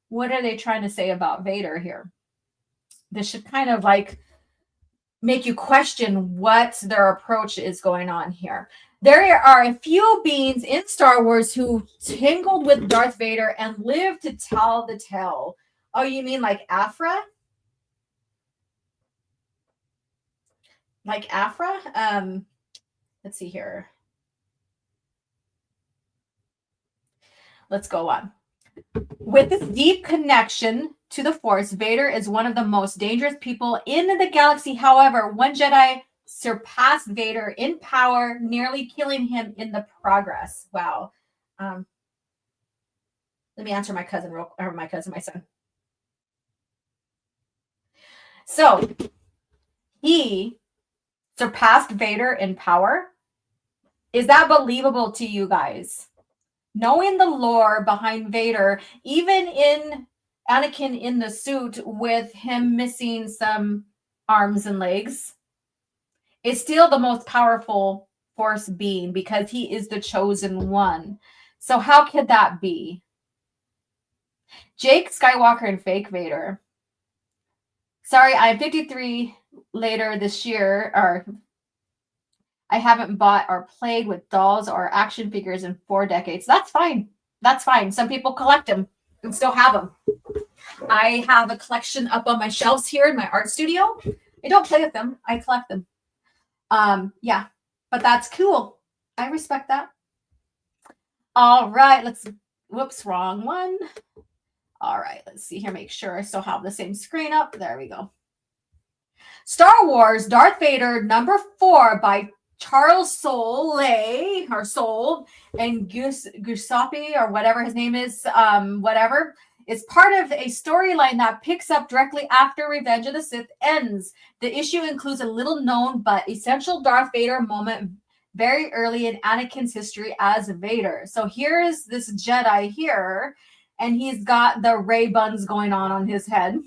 Speaker 5: what are they trying to say about Vader here? This should kind of like make you question what their approach is going on here. There are a few beings in Star Wars who tangled with Darth Vader and lived to tell the tale. Oh, you mean like Afra? Like Afra? Let's see here. Let's go on. With this deep connection to the Force, Vader is one of the most dangerous people in the galaxy. However, one Jedi surpassed Vader in power, nearly killing him in the progress. Wow. Let me answer my son. So, he surpassed Vader in power. Is that believable to you guys? Knowing the lore behind Vader, even in Anakin in the suit with him missing some arms and legs, is still the most powerful Force being because he is the chosen one. So how could that be? Jake Skywalker and fake Vader. Sorry, I'm 53 later this year, or I haven't bought or played with dolls or action figures in 4 decades. That's fine. That's fine. Some people collect them and still have them. I have a collection up on my shelves here in my art studio. I don't play with them. I collect them. Yeah, but that's cool. I respect that. All right, whoops, wrong one. All right, let's see here. Make sure I still have the same screen up. There we go. Star Wars Darth Vader #4 by Charles Soule and Giuseppe or whatever his name is, whatever. It's part of a storyline that picks up directly after Revenge of the Sith ends. The issue includes a little known but essential Darth Vader moment very early in Anakin's history as Vader. So here's this Jedi here, and he's got the Ray buns going on his head.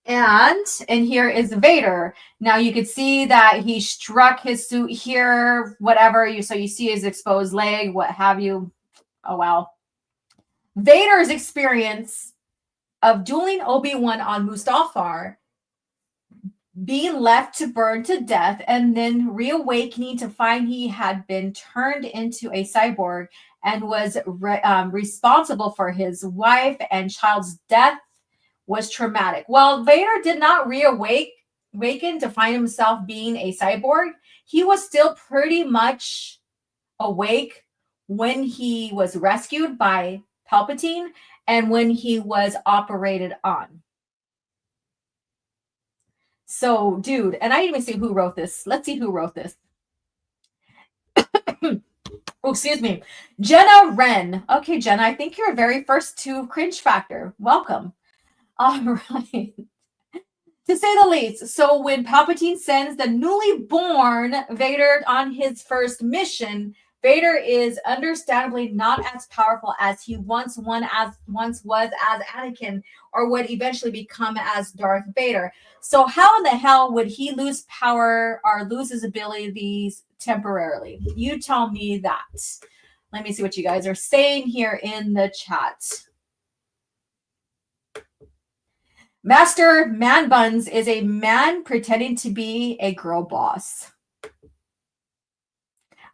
Speaker 5: And here is Vader. Now you can see that he struck his suit here, whatever. So you see his exposed leg, what have you. Oh, wow. Vader's experience of dueling Obi-Wan on Mustafar, being left to burn to death, and then reawakening to find he had been turned into a cyborg and was responsible for his wife and child's death was traumatic. While Vader did not reawaken to find himself being a cyborg, he was still pretty much awake when he was rescued by Palpatine and when he was operated on. So, dude, and I didn't even see who wrote this. Let's see who wrote this. Oh, excuse me. Jenna Wren. Okay, Jenna, I think you're very first to Cringe Factor. Welcome. All right. To say the least. So when Palpatine sends the newly born Vader on his first mission, Vader is understandably not as powerful as he once was as Anakin, or would eventually become as Darth Vader. So how in the hell would he lose power or lose his abilities temporarily? You tell me that. Let me see what you guys are saying here in the chat. Master Man Buns is a man pretending to be a girl boss.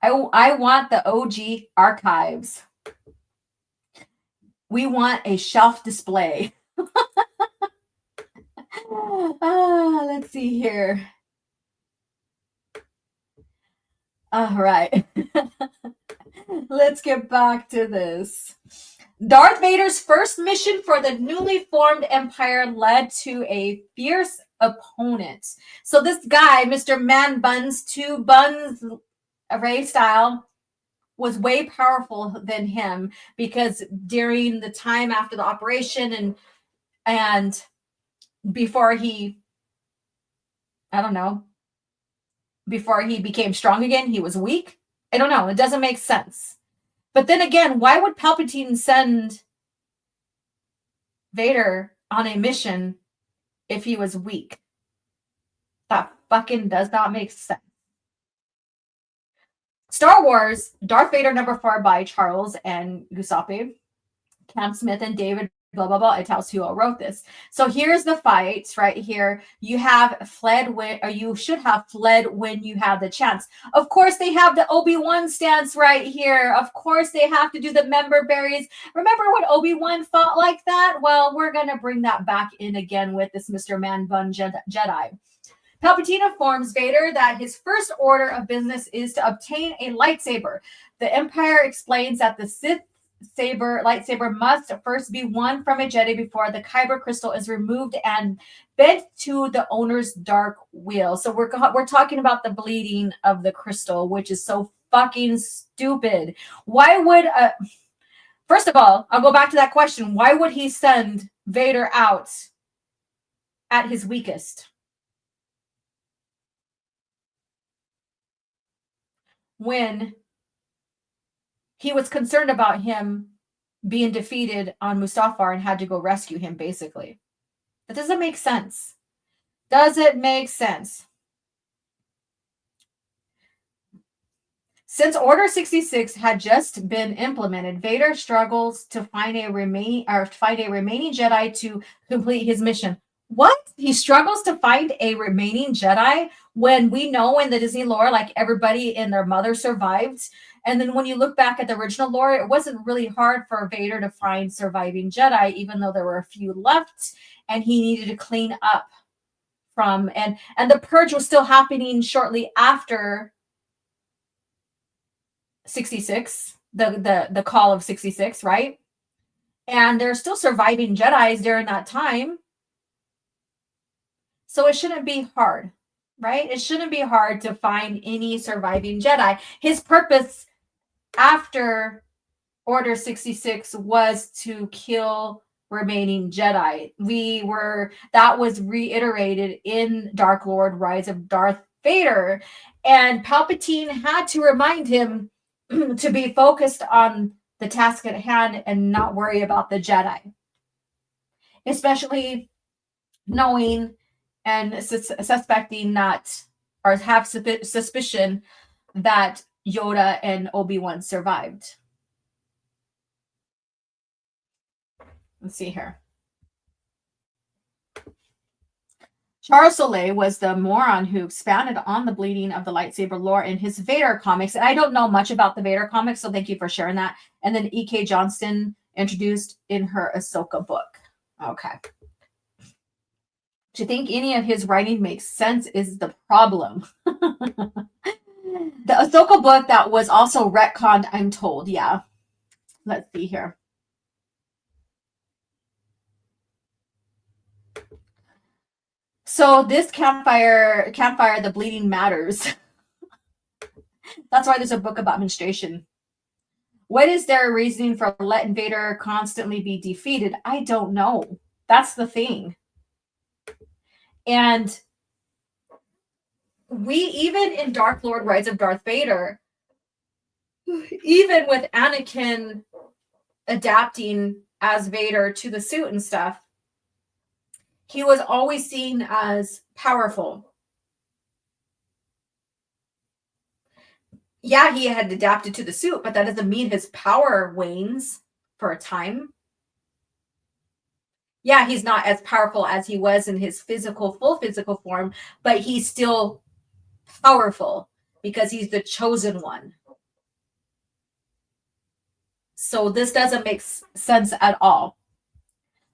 Speaker 5: I want the OG archives. We want a shelf display. Let's see here. All right. Let's get back to this. Darth Vader's first mission for the newly formed Empire led to a fierce opponent. So this guy, Mr. Man Buns, 2 Buns Ray style, was way powerful than him, because during the time after the operation and before he, I don't know, before he became strong again, he was weak. I don't know. It doesn't make sense. But then again, why would Palpatine send Vader on a mission if he was weak? That fucking does not make sense. Star Wars, Darth Vader #4 by Charles and Giuseppe, Cam Smith and David, blah, blah, blah. It tells who wrote this. So here's the fight right here. You have fled when, or you should have fled when you have the chance. Of course, they have the Obi-Wan stance right here. Of course, they have to do the member berries. Remember when Obi-Wan fought like that? Well, we're going to bring that back in again with this Mr. Man Bun Jedi. Palpatine informs Vader that his first order of business is to obtain a lightsaber. The Empire explains that the Sith lightsaber must first be won from a Jedi before the Kyber crystal is removed and bent to the owner's dark wheel. So we're talking about the bleeding of the crystal, which is so fucking stupid. Why would first of all, I'll go back to that question. Why would he send Vader out at his weakest? When he was concerned about him being defeated on Mustafar and had to go rescue him, basically. That doesn't make sense. Does it make sense? Since Order 66 had just been implemented, Vader struggles to find a remaining Jedi to complete his mission. What? He struggles to find a remaining Jedi when we know in the Disney lore, like everybody and their mother survived. And then when you look back at the original lore, it wasn't really hard for Vader to find surviving Jedi, even though there were a few left and he needed to clean up from, and the purge was still happening shortly after 66, the call of 66, right? And there's still surviving Jedis during that time. So it shouldn't be hard, right? It shouldn't be hard to find any surviving Jedi. His purpose after Order 66 was to kill remaining Jedi. That was reiterated in Dark Lord Rise of Darth Vader, and Palpatine had to remind him to be focused on the task at hand and not worry about the Jedi, especially knowing and suspecting that, or have suspicion that Yoda and Obi-Wan survived. Let's see here. Charles Soule was the moron who expanded on the bleeding of the lightsaber lore in his Vader comics. And I don't know much about the Vader comics, so thank you for sharing that. And then E.K. Johnston introduced in her Ahsoka book. Okay. To think any of his writing makes sense is the problem. The Ahsoka book that was also retconned, I'm told. Yeah. Let's see here. So this campfire, the bleeding matters. That's why there's a book about menstruation. What is their reasoning for letting Vader constantly be defeated? I don't know. That's the thing. And even in Dark Lord Rise of Darth Vader, even with Anakin adapting as Vader to the suit and stuff, he was always seen as powerful. Yeah, he had adapted to the suit, but that doesn't mean his power wanes for a time. Yeah, he's not as powerful as he was in his full physical form, but he's still powerful because he's the chosen one. So this doesn't make sense at all.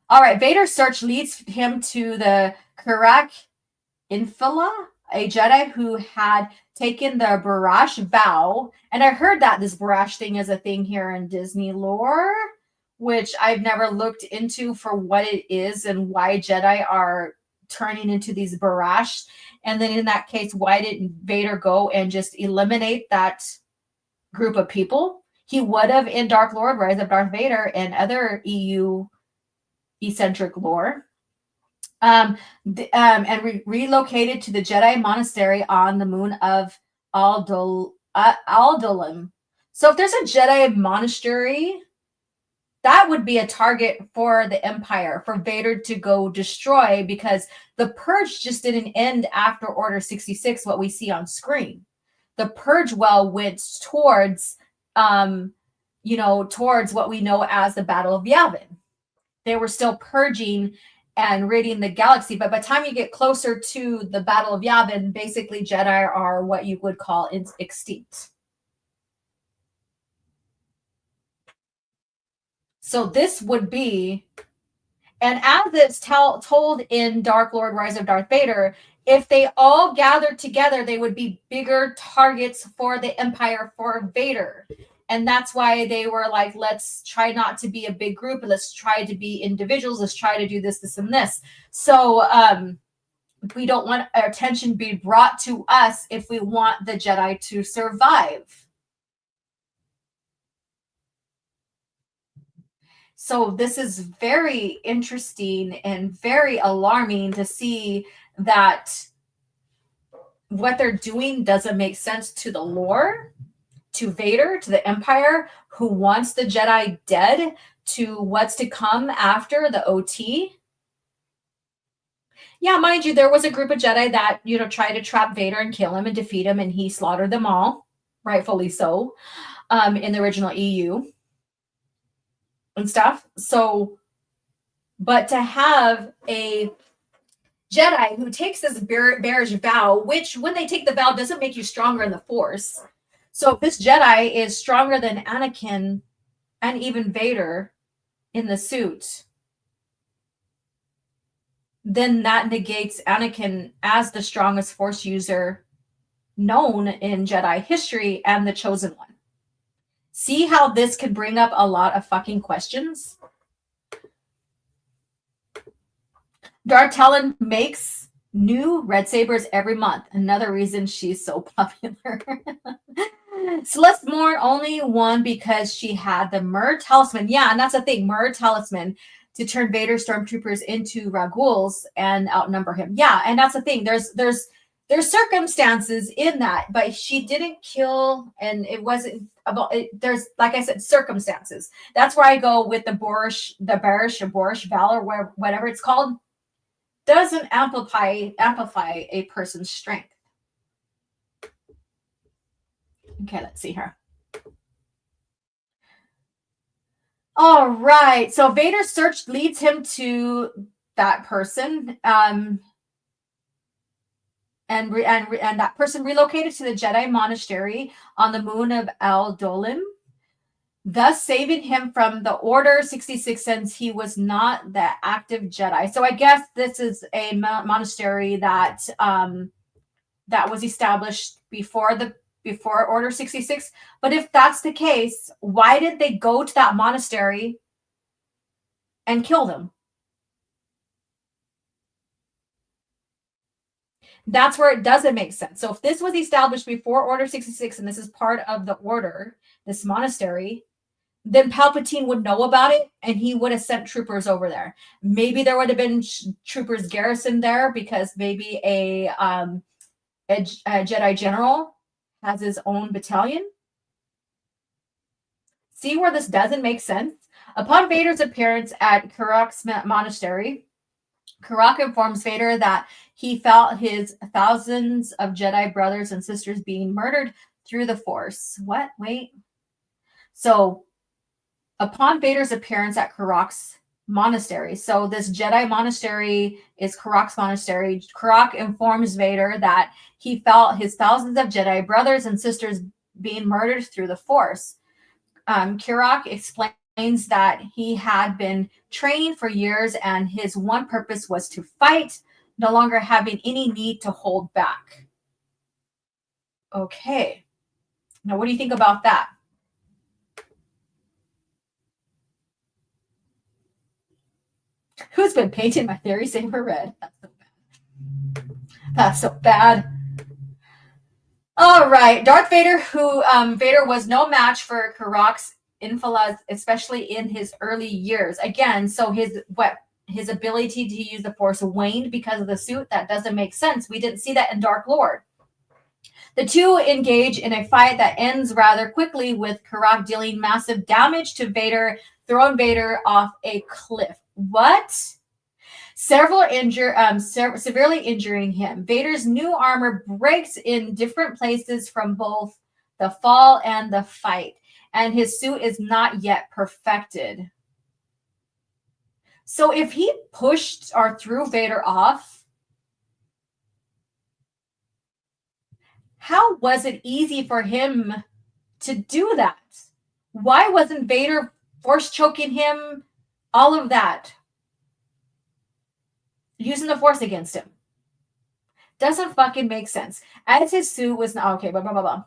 Speaker 5: All right, Vader's search leads him to the Karak Infila, a Jedi who had taken the Barash vow. And I heard that this Barash thing is a thing here in Disney lore, which I've never looked into for what it is and why Jedi are turning into these Barash. And then in that case, why didn't Vader go and just eliminate that group of people? He would have in Dark Lord Rise of Darth Vader and other EU eccentric lore, and relocated to the Jedi monastery on the moon of Aldalim. So if there's a Jedi monastery, that would be a target for the Empire, for Vader to go destroy, because the Purge just didn't end after Order 66, what we see on screen. The Purge went towards, towards what we know as the Battle of Yavin. They were still purging and ridding the galaxy. But by the time you get closer to the Battle of Yavin, basically Jedi are what you would call extinct. So this would be, and as it's told in Dark Lord Rise of Darth Vader, if they all gathered together, they would be bigger targets for the Empire, for Vader. And that's why they were like, let's try not to be a big group. Let's try to be individuals. Let's try to do this, this, and this. So we don't want our attention be brought to us if we want the Jedi to survive. So this is very interesting and very alarming to see that what they're doing doesn't make sense to the lore, to Vader, to the Empire, who wants the Jedi dead, to what's to come after the OT. Yeah, mind you, there was a group of Jedi that, tried to trap Vader and kill him and defeat him, and he slaughtered them all, rightfully so, in the original EU and stuff. So, but to have a Jedi who takes this bearish vow, which when they take the vow doesn't make you stronger in the Force. So if this Jedi is stronger than Anakin and even Vader in the suit, then that negates Anakin as the strongest Force user known in Jedi history and the chosen one. See how this could bring up a lot of fucking questions? Darth Talon makes new red sabers every month. Another reason she's so popular. Celeste Mourn only won because she had the Myrrh Talisman. Yeah, and that's the thing, Myrrh Talisman, to turn Vader stormtroopers into Raguls and outnumber him. Yeah, and that's the thing. There's circumstances in that, but she didn't kill, and it wasn't about it. There's, like I said, circumstances. That's where I go with the Borish, Valor, whatever it's called, doesn't amplify a person's strength. Okay, let's see here. All right, so Vader's search leads him to that person, and that person relocated to the Jedi monastery on the moon of Aldolim, thus saving him from the Order 66 since he was not the active Jedi. So I guess this is a monastery that that was established before Order 66. But if that's the case, why did they go to that monastery and kill them? That's where it doesn't make sense. So if this was established before Order 66 and this is part of the Order, this monastery, then Palpatine would know about it and he would have sent troopers over there. Maybe there would have been troopers garrisoned there because maybe a Jedi general has his own battalion. See where this doesn't make sense? Upon Vader's appearance at Karak's monastery, Karak informs Vader that he felt his thousands of Jedi brothers and sisters being murdered through the Force. What? Wait. So, upon Vader's appearance at Karak's monastery, so this Jedi monastery is Karak's monastery, Karak informs Vader that he felt his thousands of Jedi brothers and sisters being murdered through the Force. Karak explains that he had been training for years and his one purpose was to fight, no longer having any need to hold back. Okay. Now, what do you think about that? Who's been painting my theory saber red? That's so bad. That's so bad. All right. Darth Vader, who Vader was no match for Karak's infilaz, especially in his early years. Again, so his ability to use the Force waned because of the suit. That doesn't make sense. We didn't see that in Dark Lord. The two engage in a fight that ends rather quickly with Karak dealing massive damage to Vader, throwing Vader off a cliff. What? Severely injuring him. Vader's new armor breaks in different places from both the fall and the fight, and his suit is not yet perfected. So if he pushed or threw Vader off, how was it easy for him to do that? Why wasn't Vader force choking him? All of that. Using the Force against him. Doesn't fucking make sense. As his suit was not okay, blah, blah, blah, blah.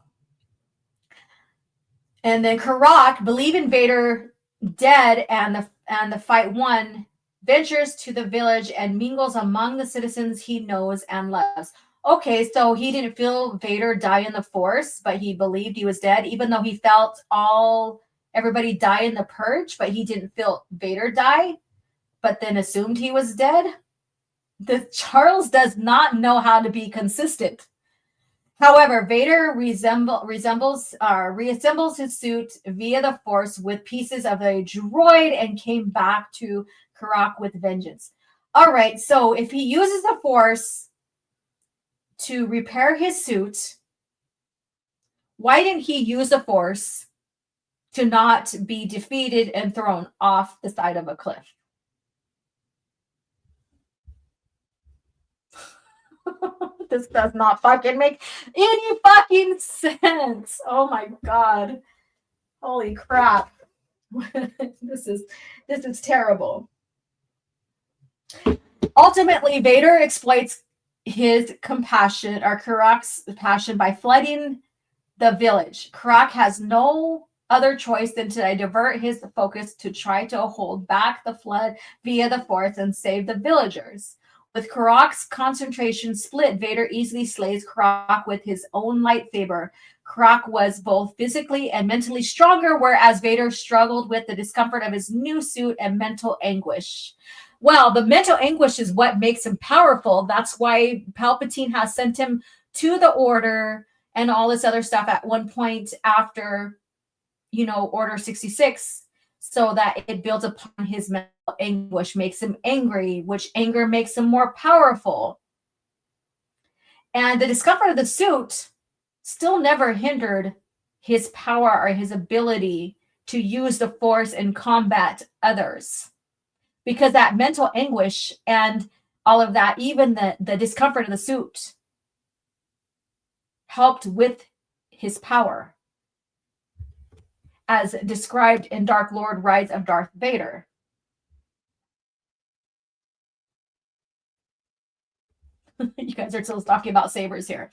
Speaker 5: And then Karak, believing Vader dead and the fight won, ventures to the village and mingles among the citizens he knows and loves. Okay, so he didn't feel Vader die in the Force, but he believed he was dead, even though he felt everybody die in the Purge, but he didn't feel Vader die, but then assumed he was dead. Charles does not know how to be consistent. However, Vader reassembles his suit via the Force with pieces of a droid and came back to Karak with vengeance. All right, so if he uses the Force to repair his suit, why didn't he use the Force to not be defeated and thrown off the side of a cliff? This does not fucking make any fucking sense. Oh my god. Holy crap. This is terrible. Ultimately, Vader exploits his compassion, or Karak's passion, by flooding the village. Karak has no other choice than to divert his focus to try to hold back the flood via the Force and save the villagers. With Karak's concentration split, Vader easily slays Karak with his own lightsaber. Karak was both physically and mentally stronger, whereas Vader struggled with the discomfort of his new suit and mental anguish. Well, the mental anguish is what makes him powerful. That's why Palpatine has sent him to the Order and all this other stuff at one point after, Order 66, so that it builds upon his mental anguish, makes him angry, which anger makes him more powerful. And the discomfort of the suit still never hindered his power or his ability to use the Force and combat others. Because that mental anguish and all of that, even the discomfort of the suit, helped with his power, as described in Dark Lord Rise of Darth Vader. You guys are still talking about sabers here.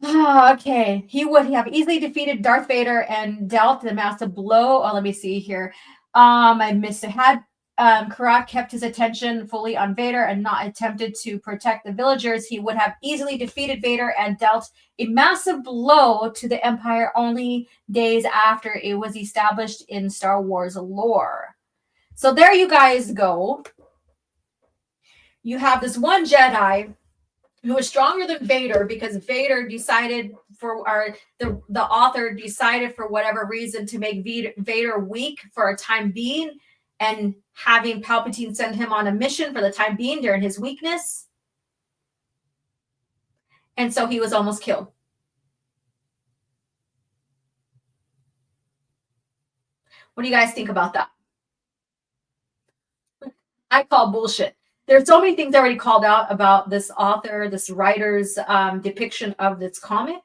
Speaker 5: Okay, he would have easily defeated Darth Vader and dealt the massive blow. Oh, let me see here. I missed it. Had Karak kept his attention fully on Vader and not attempted to protect the villagers, he would have easily defeated Vader and dealt a massive blow to the Empire only days after it was established in Star Wars lore. So there you guys go. You have this one Jedi who was stronger than Vader because Vader decided the author decided for whatever reason to make Vader weak for a time being, and having Palpatine send him on a mission for the time being during his weakness. And so he was almost killed. What do you guys think about that? I call bullshit. There's so many things already called out about this author, this writer's depiction of this comic,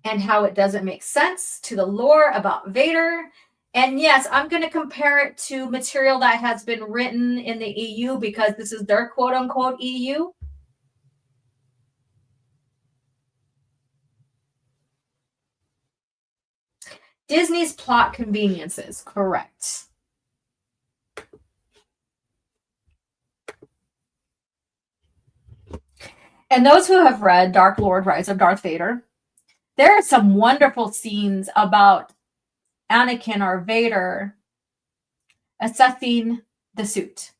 Speaker 5: and how it doesn't make sense to the lore about Vader. And yes, I'm going to compare it to material that has been written in the EU because this is their quote-unquote EU. Disney's plot conveniences, correct. And those who have read Dark Lord Rise of Darth Vader, there are some wonderful scenes about Anakin or Vader assessing the suit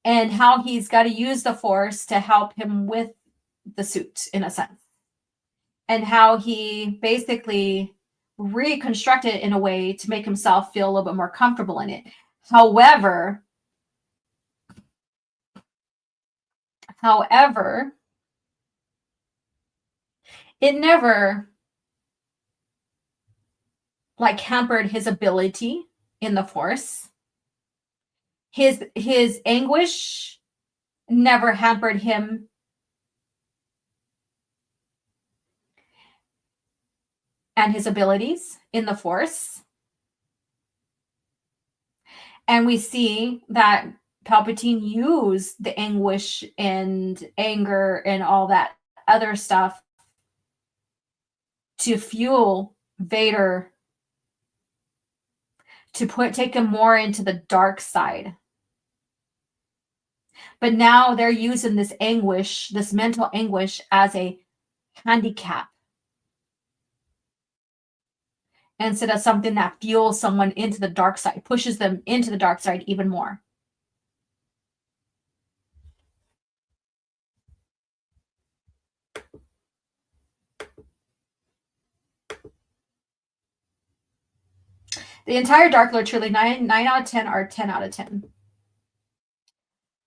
Speaker 5: and how he's got to use the Force to help him with the suit, in a sense, and how he basically reconstructed it in a way to make himself feel a little bit more comfortable in it. However, it never hampered his ability in the Force. His anguish never hampered him and his abilities in the Force. And we see that Palpatine used the anguish and anger and all that other stuff to fuel Vader to take him more into the dark side. But now they're using this anguish, this mental anguish, as a handicap instead of something that fuels someone into the dark side, pushes them into the dark side even more. The entire Dark Lord trilogy, 9 out of 10 or 10 out of 10.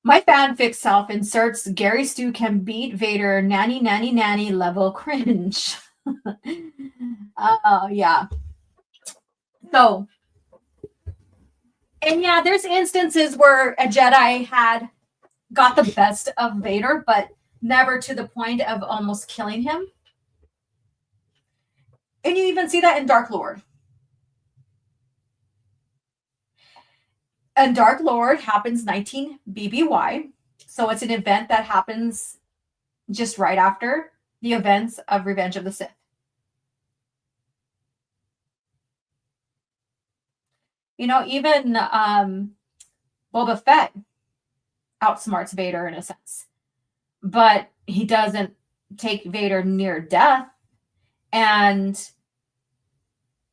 Speaker 5: My fanfic self inserts Gary Stu can beat Vader nanny nanny nanny level cringe. Yeah. So, and yeah, there's instances where a Jedi got the best of Vader, but never to the point of almost killing him. And you even see that in Dark Lord. And Dark Lord happens 19 BBY. So it's an event that happens just right after the events of Revenge of the Sith. Even Boba Fett outsmarts Vader in a sense, but he doesn't take Vader near death. And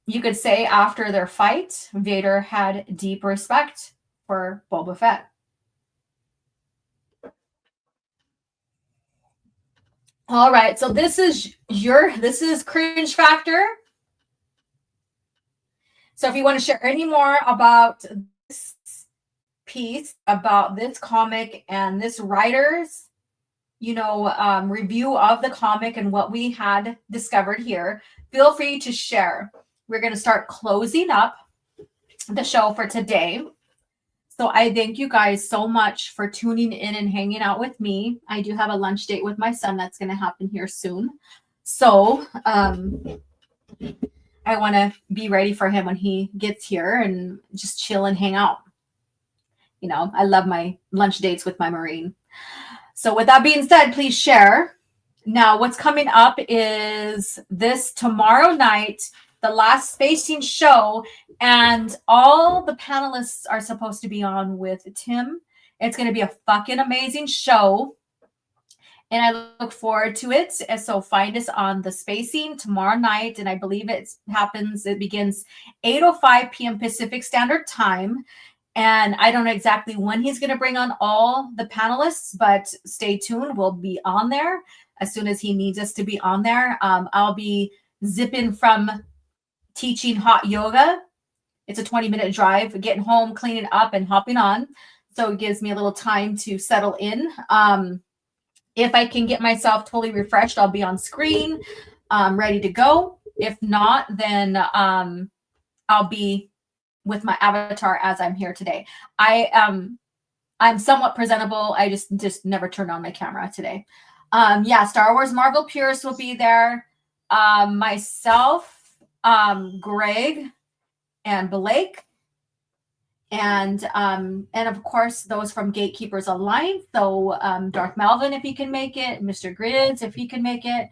Speaker 5: you could say after their fight, Vader had deep respect for Boba Fett. All right, so this is Cringe Factor. So if you want to share any more about this piece, about this comic and this writer's, review of the comic and what we had discovered here, feel free to share. We're going to start closing up the show for today. So I thank you guys so much for tuning in and hanging out with me. I do have a lunch date with my son that's going to happen here soon. So I want to be ready for him when he gets here and just chill and hang out. I love my lunch dates with my Marine. So with that being said, please share. Now, what's coming up is this tomorrow night, the last Spacing show, and all the panelists are supposed to be on with Tim. It's going to be a fucking amazing show, and I look forward to it. And so find us on the Spacing tomorrow night, and I believe it begins 8:05 p.m. Pacific Standard Time. And I don't know exactly when he's going to bring on all the panelists, but stay tuned. We'll be on there as soon as he needs us to be on there. I'll be zipping from teaching hot yoga. It's a 20-minute drive, getting home, cleaning up, and hopping on. So it gives me a little time to settle in. If I can get myself totally refreshed, I'll be on screen, ready to go. If not, then I'll be with my avatar as I'm here today. I'm somewhat presentable. I just never turned on my camera today. Star Wars Marvel Purist will be there. Myself, Greg, and Blake, and of course those from Gatekeepers Online. So Darth Melvin, if he can make it, Mr. Grizz, if he can make it.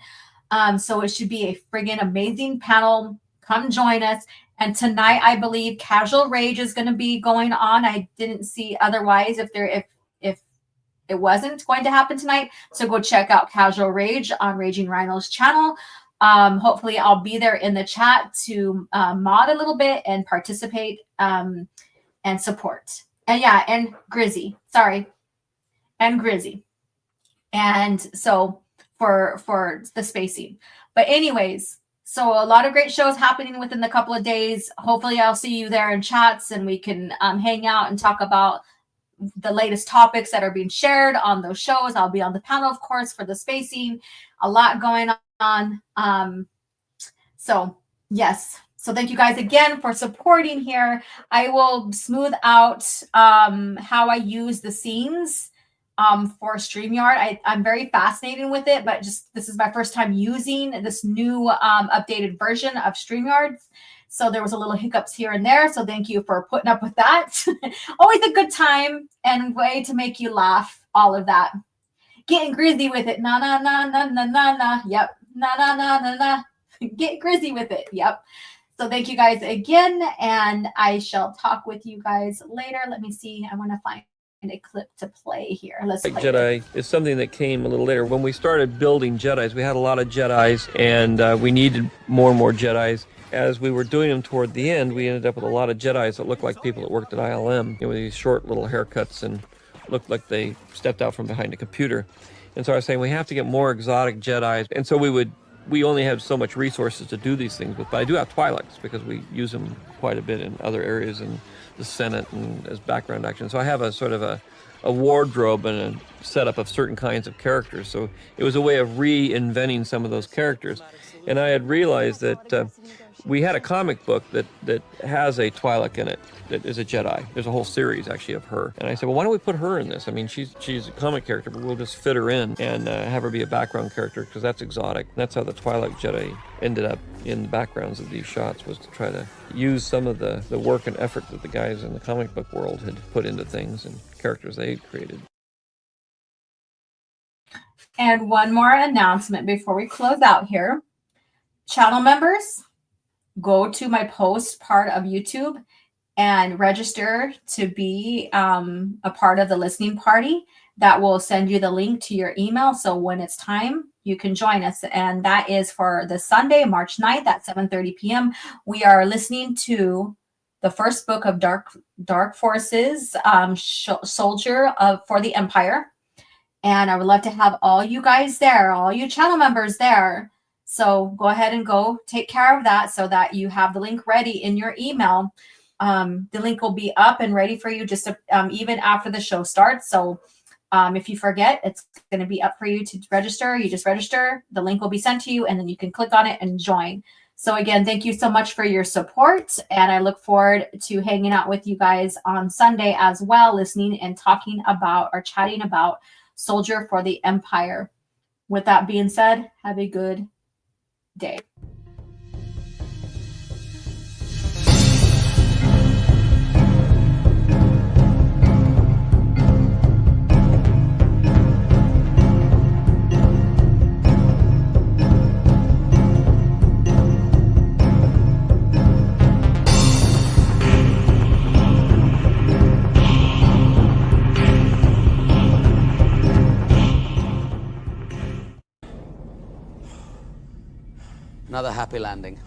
Speaker 5: So it should be a friggin' amazing panel. Come join us. And tonight, I believe Casual Rage is going to be going on. I didn't see otherwise if it wasn't going to happen tonight. So go check out Casual Rage on Raging Rhino's channel. Hopefully, I'll be there in the chat to mod a little bit and participate and support. And Grizzy. Sorry. And Grizzy. And so for the Spacing. But anyways, so a lot of great shows happening within the couple of days. Hopefully I'll see you there in chats and we can hang out and talk about the latest topics that are being shared on those shows. I'll be on the panel, of course, for the Spacing. A lot going on. So yes. So thank you guys again for supporting here. I will smooth out how I use the scenes for StreamYard. I'm very fascinated with it, but this is my first time using this new updated version of StreamYard. So there was a little hiccups here and there. So thank you for putting up with that. Always a good time and way to make you laugh. All of that. Getting grizzy with it. Na na na na na na na. Yep. Na na na na na. Get grizzy with it. Yep. So thank you guys again, and I shall talk with you guys later. Let me see. I want to find a clip to play here. Let's play
Speaker 13: Jedi is something that came a little later. When we started building Jedis, we had a lot of Jedis, and we needed more and more Jedis. As we were doing them toward the end, we ended up with a lot of Jedis that looked like people that worked at ILM, with these short little haircuts and looked like they stepped out from behind a computer. And so I was saying we have to get more exotic Jedis, and so we only have so much resources to do these things with, but I do have Twi'leks because we use them quite a bit in other areas in the Senate and as background action. So I have a sort of a wardrobe and a setup of certain kinds of characters. So it was a way of reinventing some of those characters. And I had realized that we had a comic book that has a Twi'lek in it that is a Jedi. There's a whole series actually of her. And I said, well, why don't we put her in this? I mean, she's a comic character, but we'll just fit her in and have her be a background character because that's exotic. That's how the Twi'lek Jedi ended up in the backgrounds of these shots, was to try to use some of the work and effort that the guys in the comic book world had put into things and characters they had created.
Speaker 5: And one more announcement before we close out here. Channel members, go to my post part of YouTube and register to be a part of the listening party. That will send you the link to your email. So when it's time, you can join us. And that is for the Sunday, March 9th at 7:30 p.m. We are listening to the first book of Dark Forces, Soldier for the Empire. And I would love to have all you guys there, all you channel members there. So go ahead and go take care of that so that you have the link ready in your email. The link will be up and ready for you just even after the show starts. So if you forget, it's going to be up for you to register. You just register, the link will be sent to you, and then you can click on it and join. So again, thank you so much for your support, and I look forward to hanging out with you guys on Sunday as well, listening and talking about or chatting about Soldier for the Empire. With that being said, have a good day.
Speaker 9: Another happy landing.